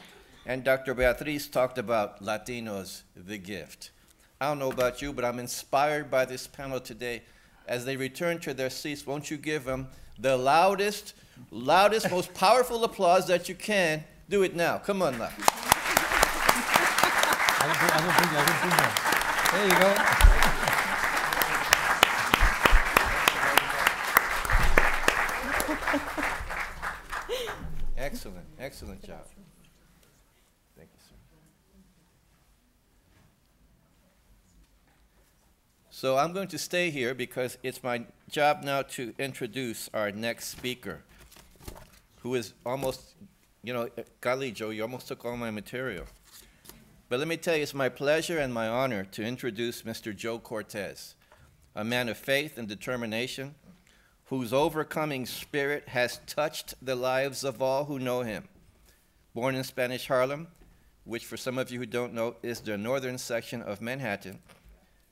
Speaker 6: And Dr. Beatriz talked about Latinos, the gift. I don't know about you, but I'm inspired by this panel today. As they return to their seats, won't you give them the loudest, most powerful applause that you can. Do it now. Come on now.
Speaker 10: I don't think that. There you go.
Speaker 6: Excellent, excellent job. Thank you, sir. So I'm going to stay here because it's my job now to introduce our next speaker, who is almost, golly, Joe, you almost took all my material. But let me tell you, it's my pleasure and my honor to introduce Mr. Joe Cortez, a man of faith and determination, whose overcoming spirit has touched the lives of all who know him. Born in Spanish Harlem, which for some of you who don't know is the northern section of Manhattan,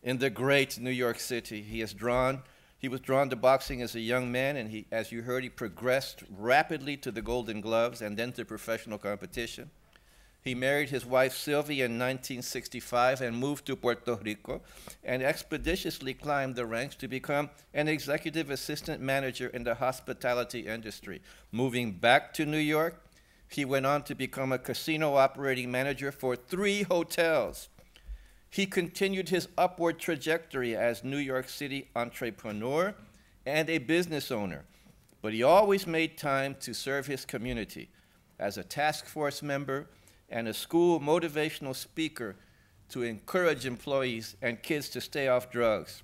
Speaker 6: in the great New York City, he was drawn to boxing as a young man, and as you heard, he progressed rapidly to the Golden Gloves and then to professional competition. He married his wife Sylvia in 1965 and moved to Puerto Rico and expeditiously climbed the ranks to become an executive assistant manager in the hospitality industry. Moving back to New York, he went on to become a casino operating manager for 3 hotels. He continued his upward trajectory as New York City entrepreneur and a business owner, but he always made time to serve his community as a task force member and a school motivational speaker to encourage employees and kids to stay off drugs.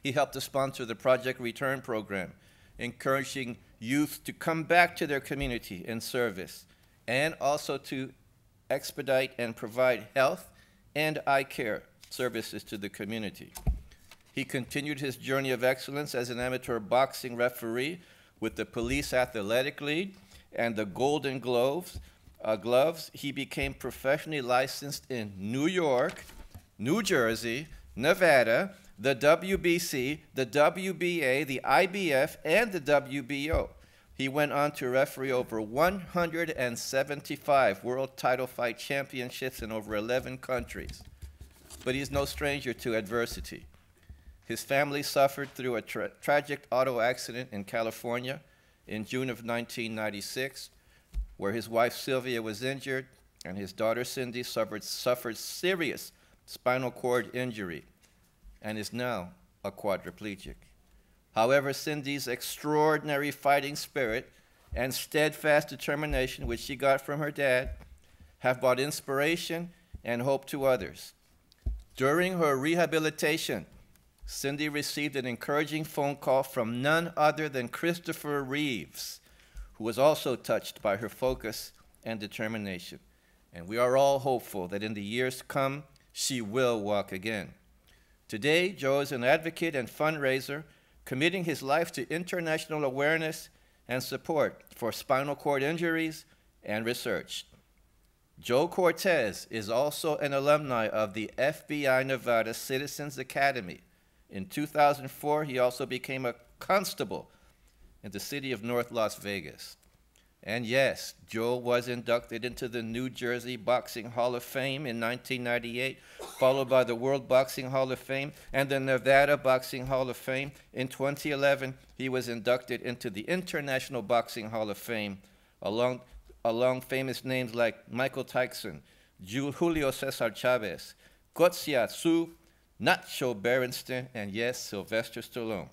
Speaker 6: He helped to sponsor the Project Return program, encouraging youth to come back to their community in service, and also to expedite and provide health and eye care services to the community. He continued his journey of excellence as an amateur boxing referee with the Police Athletic League and the Golden Gloves. He became professionally licensed in New York, New Jersey, Nevada, the WBC, the WBA, the IBF, and the WBO. He went on to referee over 175 world title fight championships in over 11 countries. But he's no stranger to adversity. His family suffered through a tragic auto accident in California in June of 1996, where his wife Sylvia was injured and his daughter Cindy suffered serious spinal cord injury and is now a quadriplegic. However, Cindy's extraordinary fighting spirit and steadfast determination, which she got from her dad, have brought inspiration and hope to others. During her rehabilitation, Cindy received an encouraging phone call from none other than Christopher Reeves, who was also touched by her focus and determination. And we are all hopeful that in the years to come, she will walk again. Today, Joe is an advocate and fundraiser, committing his life to international awareness and support for spinal cord injuries and research. Joe Cortez is also an alumni of the FBI Nevada Citizens Academy. In 2004, he also became a constable in the city of North Las Vegas. And yes, Joe was inducted into the New Jersey Boxing Hall of Fame in 1998, followed by the World Boxing Hall of Fame and the Nevada Boxing Hall of Fame. In 2011, he was inducted into the International Boxing Hall of Fame, along famous names like Michael Tyson, Julio Cesar Chavez, Kotsia Tsu, Nacho Berenstain, and yes, Sylvester Stallone.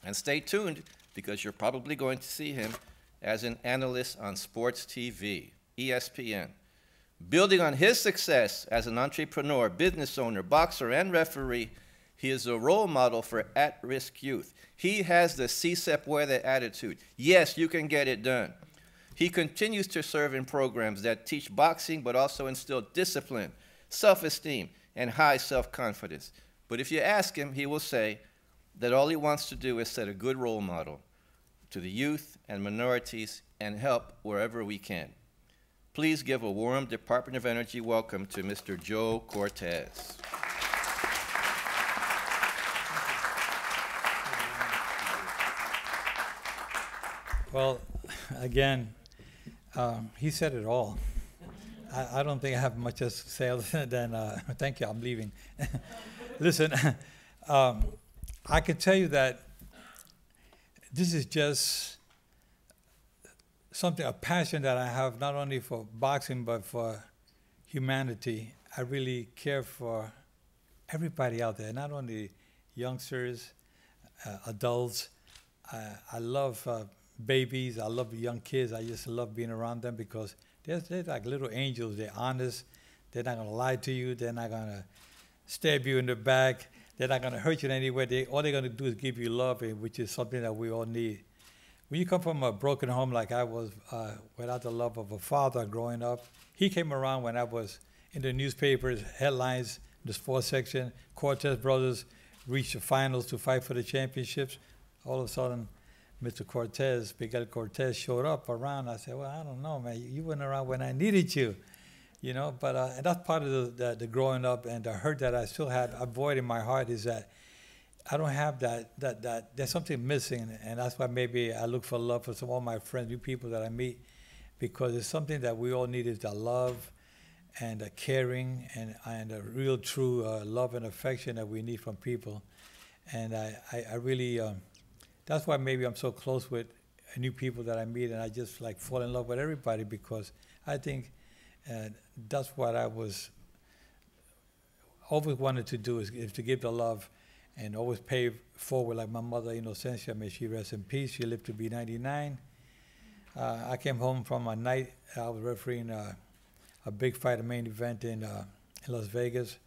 Speaker 6: And stay tuned, because you're probably going to see him as an analyst on sports TV, ESPN. Building on his success as an entrepreneur, business owner, boxer, and referee, he is a role model for at-risk youth. He has the Si se puede attitude. Yes, you can get it done. He continues to serve in programs that teach boxing but also instill discipline, self-esteem, and high self-confidence. But if you ask him, he will say that all he wants to do is set a good role model to the youth and minorities and help wherever we can. Please give a warm Department of Energy welcome to Mr. Joe Cortez.
Speaker 10: Well, again, he said it all. I don't think I have much to say other than thank you, I'm leaving. Listen, I can tell you that this is just something, a passion that I have not only for boxing but for humanity. I really care for everybody out there, not only youngsters, adults. I love babies. I love young kids. I just love being around them because they're like little angels. They're honest. They're not going to lie to you. They're not going to stab you in the back. They're not going to hurt you in any way. All they're going to do is give you love, which is something that we all need. When you come from a broken home like I was, without the love of a father growing up, he came around when I was in the newspapers, headlines, the sports section. Cortez brothers reached the finals to fight for the championships. All of a sudden, Mr. Cortez, Miguel Cortez, showed up around. I said, well, I don't know, man. You weren't around when I needed you. You know, but and that's part of the growing up and the hurt that I still had, a void in my heart is that I don't have that there's something missing, and that's why maybe I look for love for some of my friends, new people that I meet, because it's something that we all need is the love and the caring and a real true love and affection that we need from people. And I really, that's why maybe I'm so close with new people that I meet, and I just like fall in love with everybody because I think that's what I was always wanted to do is to give the love and always pay forward like my mother, Inocencia, may she rest in peace. She lived to be 99. I came home from a night, I was refereeing a big fight, a main event in Las Vegas.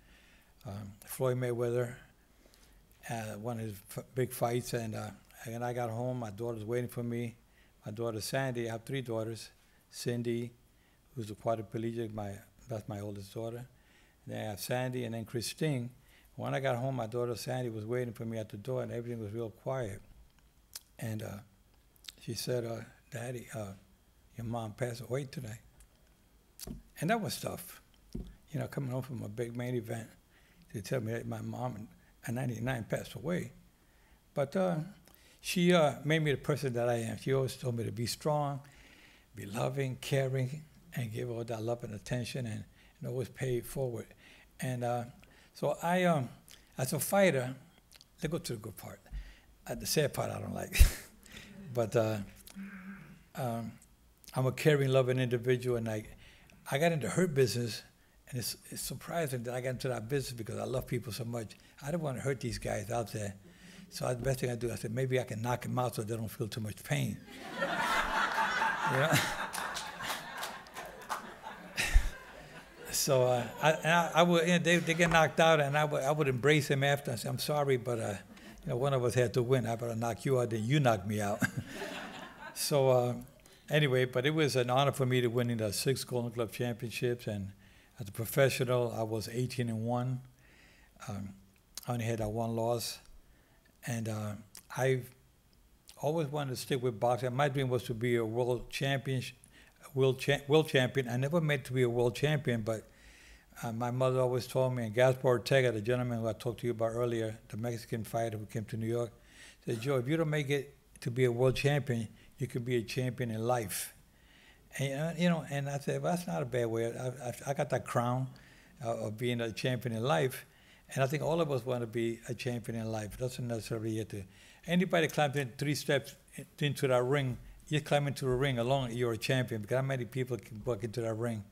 Speaker 10: Floyd Mayweather, one of his big fights, and I got home, my daughter's waiting for me. My daughter Sandy, I have 3 daughters. Cindy, who's a quadriplegic, that's my oldest daughter. And then I have Sandy and then Christine. When I got home, my daughter Sandy was waiting for me at the door and everything was real quiet. And she said, Daddy, your mom passed away today. And that was tough, coming home from a big main event to tell me that my mom at 99 passed away. But she made me the person that I am. She always told me to be strong, be loving, caring, and give all that love and attention and always pay it forward. And so I, as a fighter, let's go to the good part. The sad part I don't like. But I'm a caring, loving individual, and I got into her business, and it's surprising that I got into that business because I love people so much. I don't want to hurt these guys out there. So the best thing I do, I said, maybe I can knock them out so they don't feel too much pain. So I would, they get knocked out, and I would embrace him after. I say, I'm sorry, but one of us had to win. I better knock you out than you knock me out. So anyway, but it was an honor for me to win the 6 Golden Glove championships, and as a professional, I was 18-1. I only had 1 loss, and I've always wanted to stick with boxing. My dream was to be a world champion. I never made to be a world champion, but my mother always told me, and Gaspar Ortega, the gentleman who I talked to you about earlier, the Mexican fighter who came to New York, said, Joe, if you don't make it to be a world champion, you can be a champion in life. And, and I said, well, that's not a bad way. I got that crown of being a champion in life, and I think all of us want to be a champion in life. It doesn't necessarily have to. Anybody climbs in 3 steps into that ring, you climb into the ring alone, you're a champion, because how many people can walk into that ring?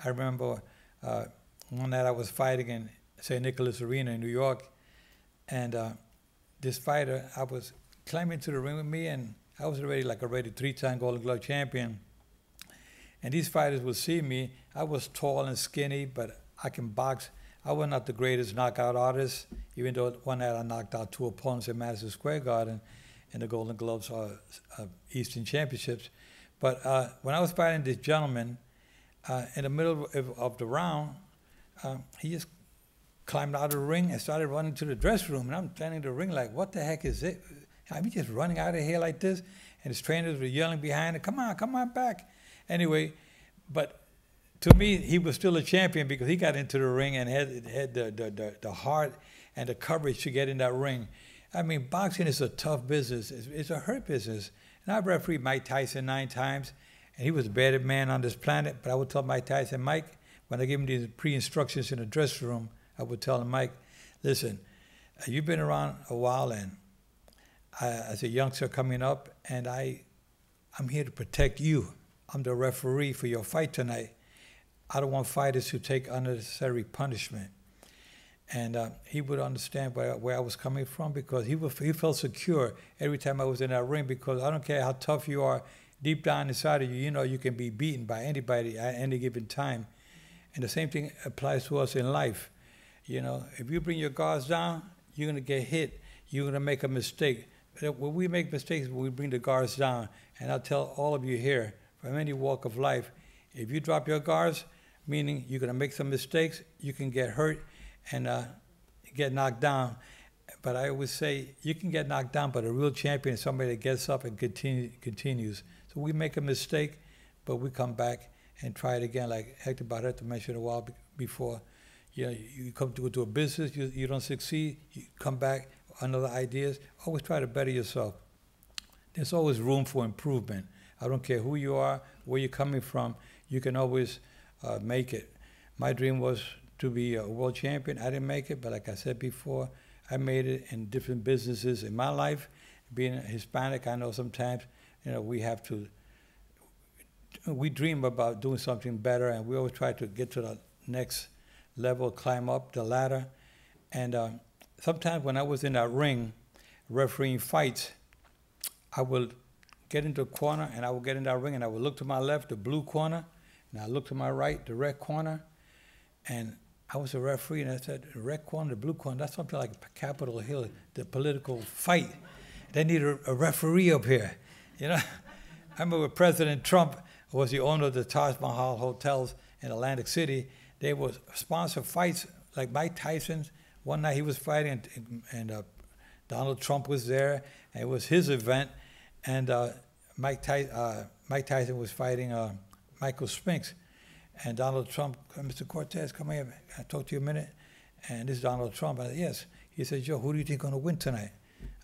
Speaker 10: I remember one night I was fighting in St. Nicholas Arena in New York, and this fighter, I was climbing into the ring with me, and I was already 3-time Golden Glove champion. And these fighters would see me. I was tall and skinny, but I can box. I was not the greatest knockout artist, even though one night I knocked out 2 opponents in Madison Square Garden in the Golden Gloves Eastern Championships. But when I was fighting this gentleman, in the middle of the round, he just climbed out of the ring and started running to the dressing room. And I'm standing in the ring like, what the heck is it? I'm just running out of here like this. And his trainers were yelling behind him, come on back. Anyway, but to me, he was still a champion because he got into the ring and had the heart and the courage to get in that ring. I mean, boxing is a tough business. It's a hurt business. And I've refereed Mike Tyson 9 times, and he was the baddest man on this planet. But I would tell Mike Tyson, Mike, when I give him these pre-instructions in the dressing room, I would tell him, Mike, listen, you've been around a while, and as a youngster coming up, and I'm here to protect you. I'm the referee for your fight tonight. I don't want fighters to take unnecessary punishment. And he would understand where I was coming from, because he felt secure every time I was in that ring, because I don't care how tough you are, deep down inside of you, you can be beaten by anybody at any given time. And the same thing applies to us in life. If you bring your guards down, you're going to get hit. You're going to make a mistake. But when we make mistakes, we bring the guards down. And I'll tell all of you here, from any walk of life, if you drop your guards, meaning you're going to make some mistakes, you can get hurt and get knocked down. But I always say, you can get knocked down, but a real champion is somebody that gets up and continues. So we make a mistake, but we come back and try it again, like Hector Barreto mentioned a while before. You come to go to a business, you don't succeed, you come back, another ideas. Always try to better yourself. There's always room for improvement. I don't care who you are, where you're coming from, you can always make it. My dream was to be a world champion. I didn't make it, but like I said before, I made it in different businesses in my life. Being Hispanic, I know sometimes, we dream about doing something better, and we always try to get to the next level, climb up the ladder. And sometimes when I was in that ring refereeing fights, I would get into a corner, and I would get in that ring, and I would look to my left, the blue corner, and I look to my right, the red corner, and I was a referee, and I said, the red corner, the blue corner, that's something like Capitol Hill, the political fight. They need a referee up here. I remember President Trump was the owner of the Taj Mahal hotels in Atlantic City. They would sponsor fights like Mike Tyson's. One night he was fighting, and Donald Trump was there, and it was his event, and Mike Tyson was fighting Michael Spinks. And Donald Trump, Mr. Cortez, come here, can I talk to you a minute? And this is Donald Trump. I said, yes. He said, Joe, who do you think is going to win tonight?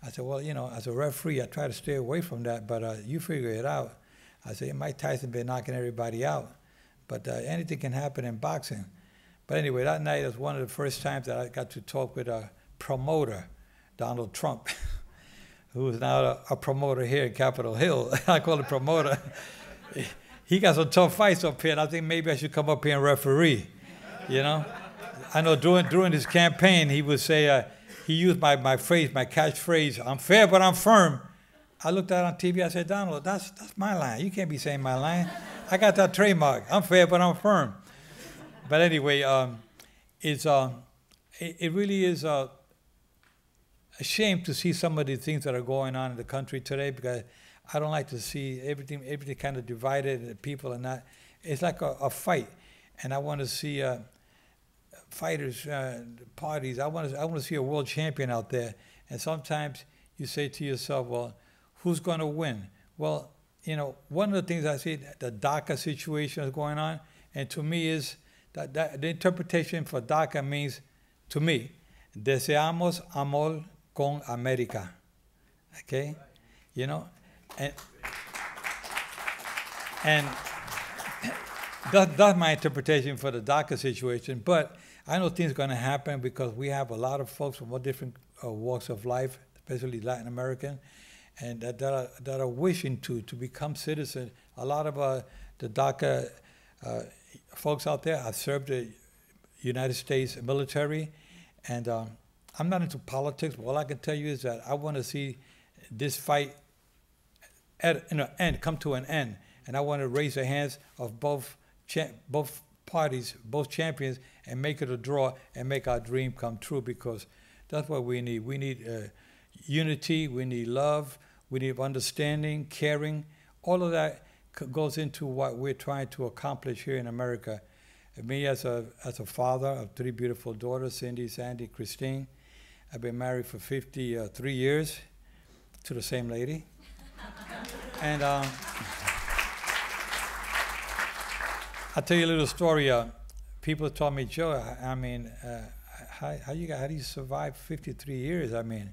Speaker 10: I said, well, as a referee, I try to stay away from that, but you figure it out. I said, Mike Tyson been knocking everybody out, but anything can happen in boxing. But anyway, that night was one of the first times that I got to talk with a promoter, Donald Trump, who is now a promoter here in Capitol Hill. I call him promoter. He got some tough fights up here, and I think maybe I should come up here and referee, I know during his campaign, he would say, he used my catchphrase, I'm fair, but I'm firm. I looked at it on TV, I said, Donald, that's my line. You can't be saying my line. I got that trademark. I'm fair, but I'm firm. But anyway, it really is a shame to see some of the things that are going on in the country today, because I don't like to see everything kind of divided, and people are not. It's like a fight, and I want to see fighters, parties. I want to see a world champion out there. And sometimes you say to yourself, well, who's going to win? Well, you know, one of the things I see, the DACA situation is going on, and to me is that the interpretation for DACA means, to me, deseamos amor con América. Okay? You know? And that's my interpretation for the DACA situation. But I know things are going to happen because we have a lot of folks from all different walks of life, especially Latin American, and that are wishing to become citizens. A lot of the DACA folks out there have served the United States military, and I'm not into politics, but all I can tell you is that I want to see this fight come to an end, and I want to raise the hands of both parties, both champions, and make it a draw and make our dream come true, because that's what we need. We need unity, we need love, we need understanding, caring. All of that goes into what we're trying to accomplish here in America. And me as a father of 3 beautiful daughters, Cindy, Sandy, Christine, I've been married for 53 years to the same lady. And I'll tell you a little story. People told me, Joe, I mean, how do you survive 53 years? I mean,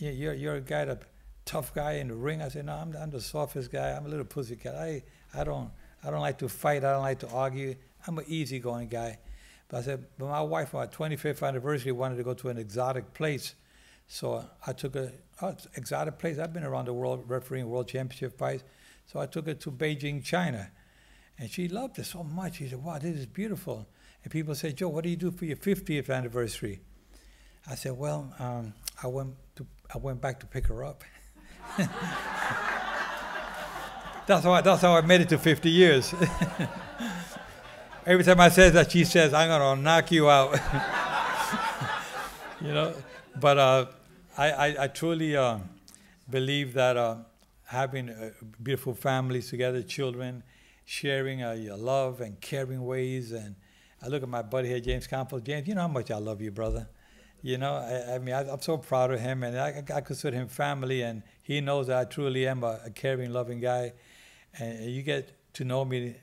Speaker 10: you're a guy, a tough guy in the ring. I said, no, I'm the softest guy. I'm a little pussycat. I don't like to fight. I don't like to argue. I'm an easygoing guy. But I said, but my wife, on our 25th anniversary, wanted to go to an exotic place. So I took her, exotic place. I've been around the world refereeing world championship fights. So I took her to Beijing, China. And she loved it so much. She said, wow, this is beautiful. And people say, Joe, what do you do for your 50th anniversary? I said, well, I went back to pick her up. That's how I made it to 50 years. Every time I say that, she says, I'm going to knock you out. You know? But I truly believe that having beautiful families together, children, sharing your love and caring ways. And I look at my buddy here, James Campos. James, you know how much I love you, brother. You know, I mean, I'm so proud of him, and I consider him family, and he knows that I truly am a caring, loving guy. And you get to know me,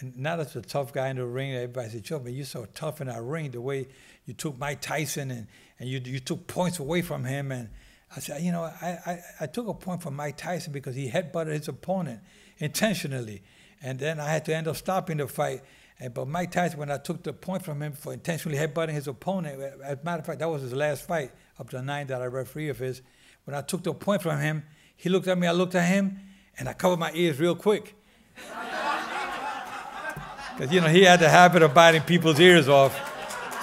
Speaker 10: and not as a tough guy in the ring. Everybody says, Joe, man, you're so tough in that ring, the way you took Mike Tyson and you took points away from him. And I said, you know, I took a point from Mike Tyson because he headbutted his opponent intentionally. And then I had to end up stopping the fight. But Mike Tyson, when I took the point from him for intentionally headbutting his opponent, as a matter of fact, that was his last fight up to 9 that I referee of his. When I took the point from him, he looked at me, I looked at him, and I covered my ears real quick. Because, you know, he had the habit of biting people's ears off.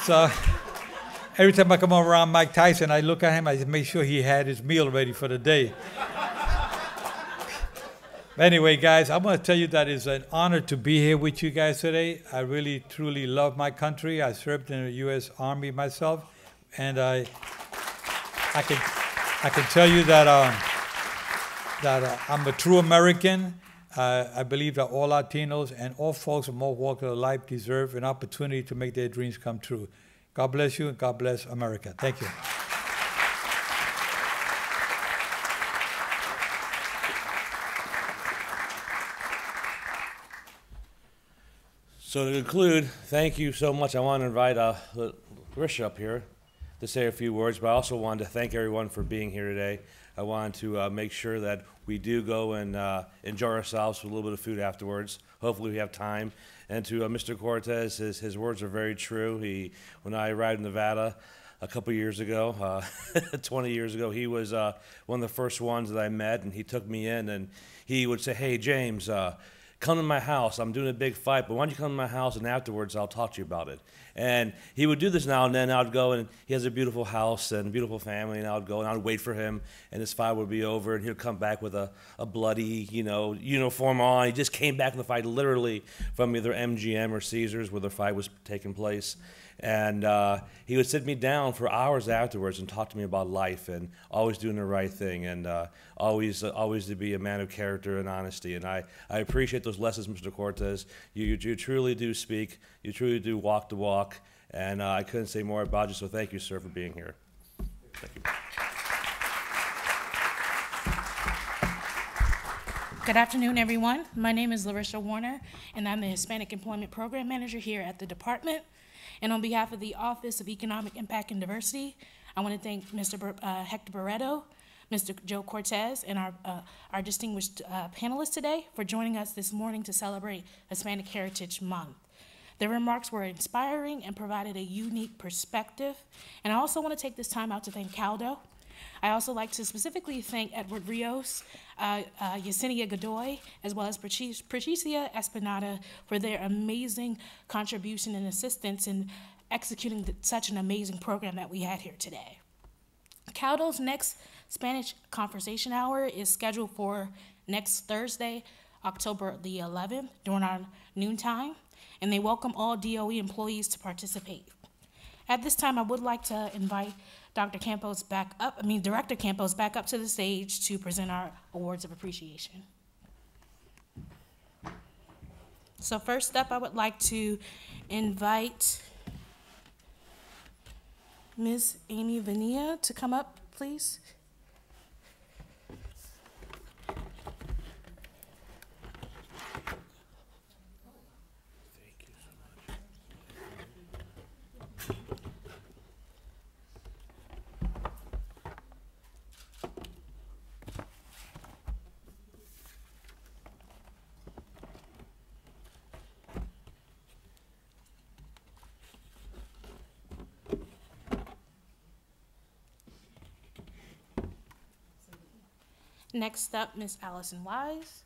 Speaker 10: So every time I come around Mike Tyson, I look at him, I just make sure he had his meal ready for the day. Anyway, guys, I want to tell you that it's an honor to be here with you guys today. I really, truly love my country. I served in the U.S. Army myself, and I can tell you that I'm a true American. I believe that all Latinos and all folks from all walks of life deserve an opportunity to make their dreams come true. God bless you, and God bless America. Thank you.
Speaker 3: So to conclude, thank you so much. I want to invite Risha up here to say a few words, but I also wanted to thank everyone for being here today. I wanted to make sure that we do go and enjoy ourselves with a little bit of food afterwards. Hopefully we have time. And to Mr. Cortez, his words are very true. When I arrived in Nevada a couple years ago, 20 years ago, he was one of the first ones that I met, and he took me in, and he would say, hey, James, come to my house. I'm doing a big fight, but why don't you come to my house, and afterwards I'll talk to you about it. And he would do this now and then. I would go, and he has a beautiful house and a beautiful family, and I would go and I would wait for him, and his fight would be over, and he'd come back with a bloody, uniform on. He just came back from the fight literally from either MGM or Caesars where the fight was taking place. And he would sit me down for hours afterwards and talk to me about life and always doing the right thing and always to be a man of character and honesty. And I appreciate those lessons, Mr. Cortez. You truly do speak. You truly do walk the walk. And I couldn't say more about you, so thank you, sir, for being here. Thank you.
Speaker 11: Good afternoon, everyone. My name is Larissa Warner, and I'm the Hispanic Employment Program Manager here at the department. And on behalf of the Office of Economic Impact and Diversity, I want to thank Mr. Hector Barreto, Mr. Joe Cortez, and our distinguished panelists today for joining us this morning to celebrate Hispanic Heritage Month. Their remarks were inspiring and provided a unique perspective. And I also want to take this time out to thank Caldo. I also like to specifically thank Edward Rios, Yesenia Godoy, as well as Patricia Espinada for their amazing contribution and assistance in executing such an amazing program that we had here today. Caldo's next Spanish Conversation Hour is scheduled for next Thursday, October the 11th, during our noontime, and they welcome all DOE employees to participate. At this time, I would like to invite Director Campos back up to the stage to present our awards of appreciation. So first up, I would like to invite Ms. Amy Vania to come up, please. Next up, Ms. Allison Wise.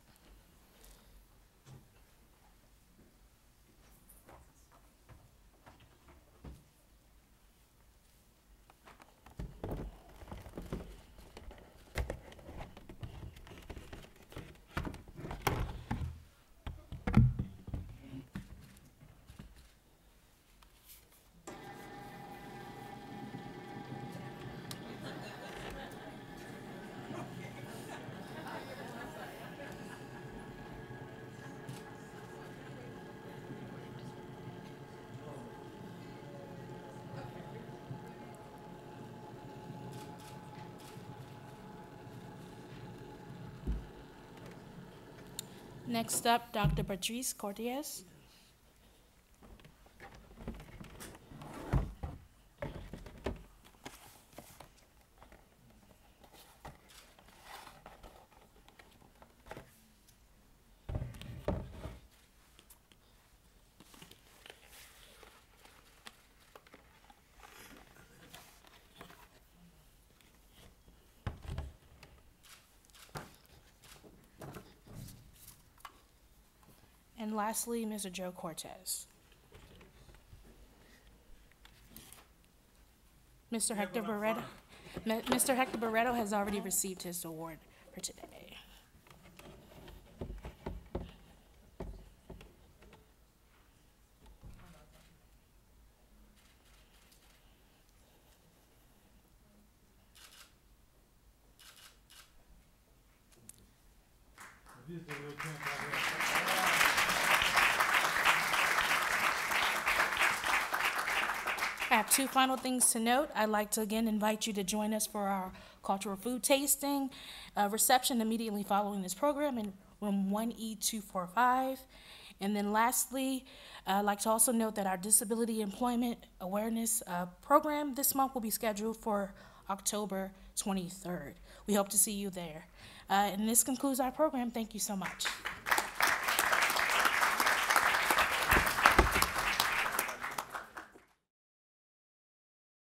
Speaker 11: Next up, Dr. Patrice Cortez. And lastly, Mr. Joe Cortez. Mr. Hector Barreto has already received his award for today. I have two final things to note. I'd like to again invite you to join us for our cultural food tasting reception immediately following this program in room 1E245. And then lastly, I'd like to also note that our Disability Employment Awareness program this month will be scheduled for October 23rd. We hope to see you there. And this concludes our program. Thank you so much.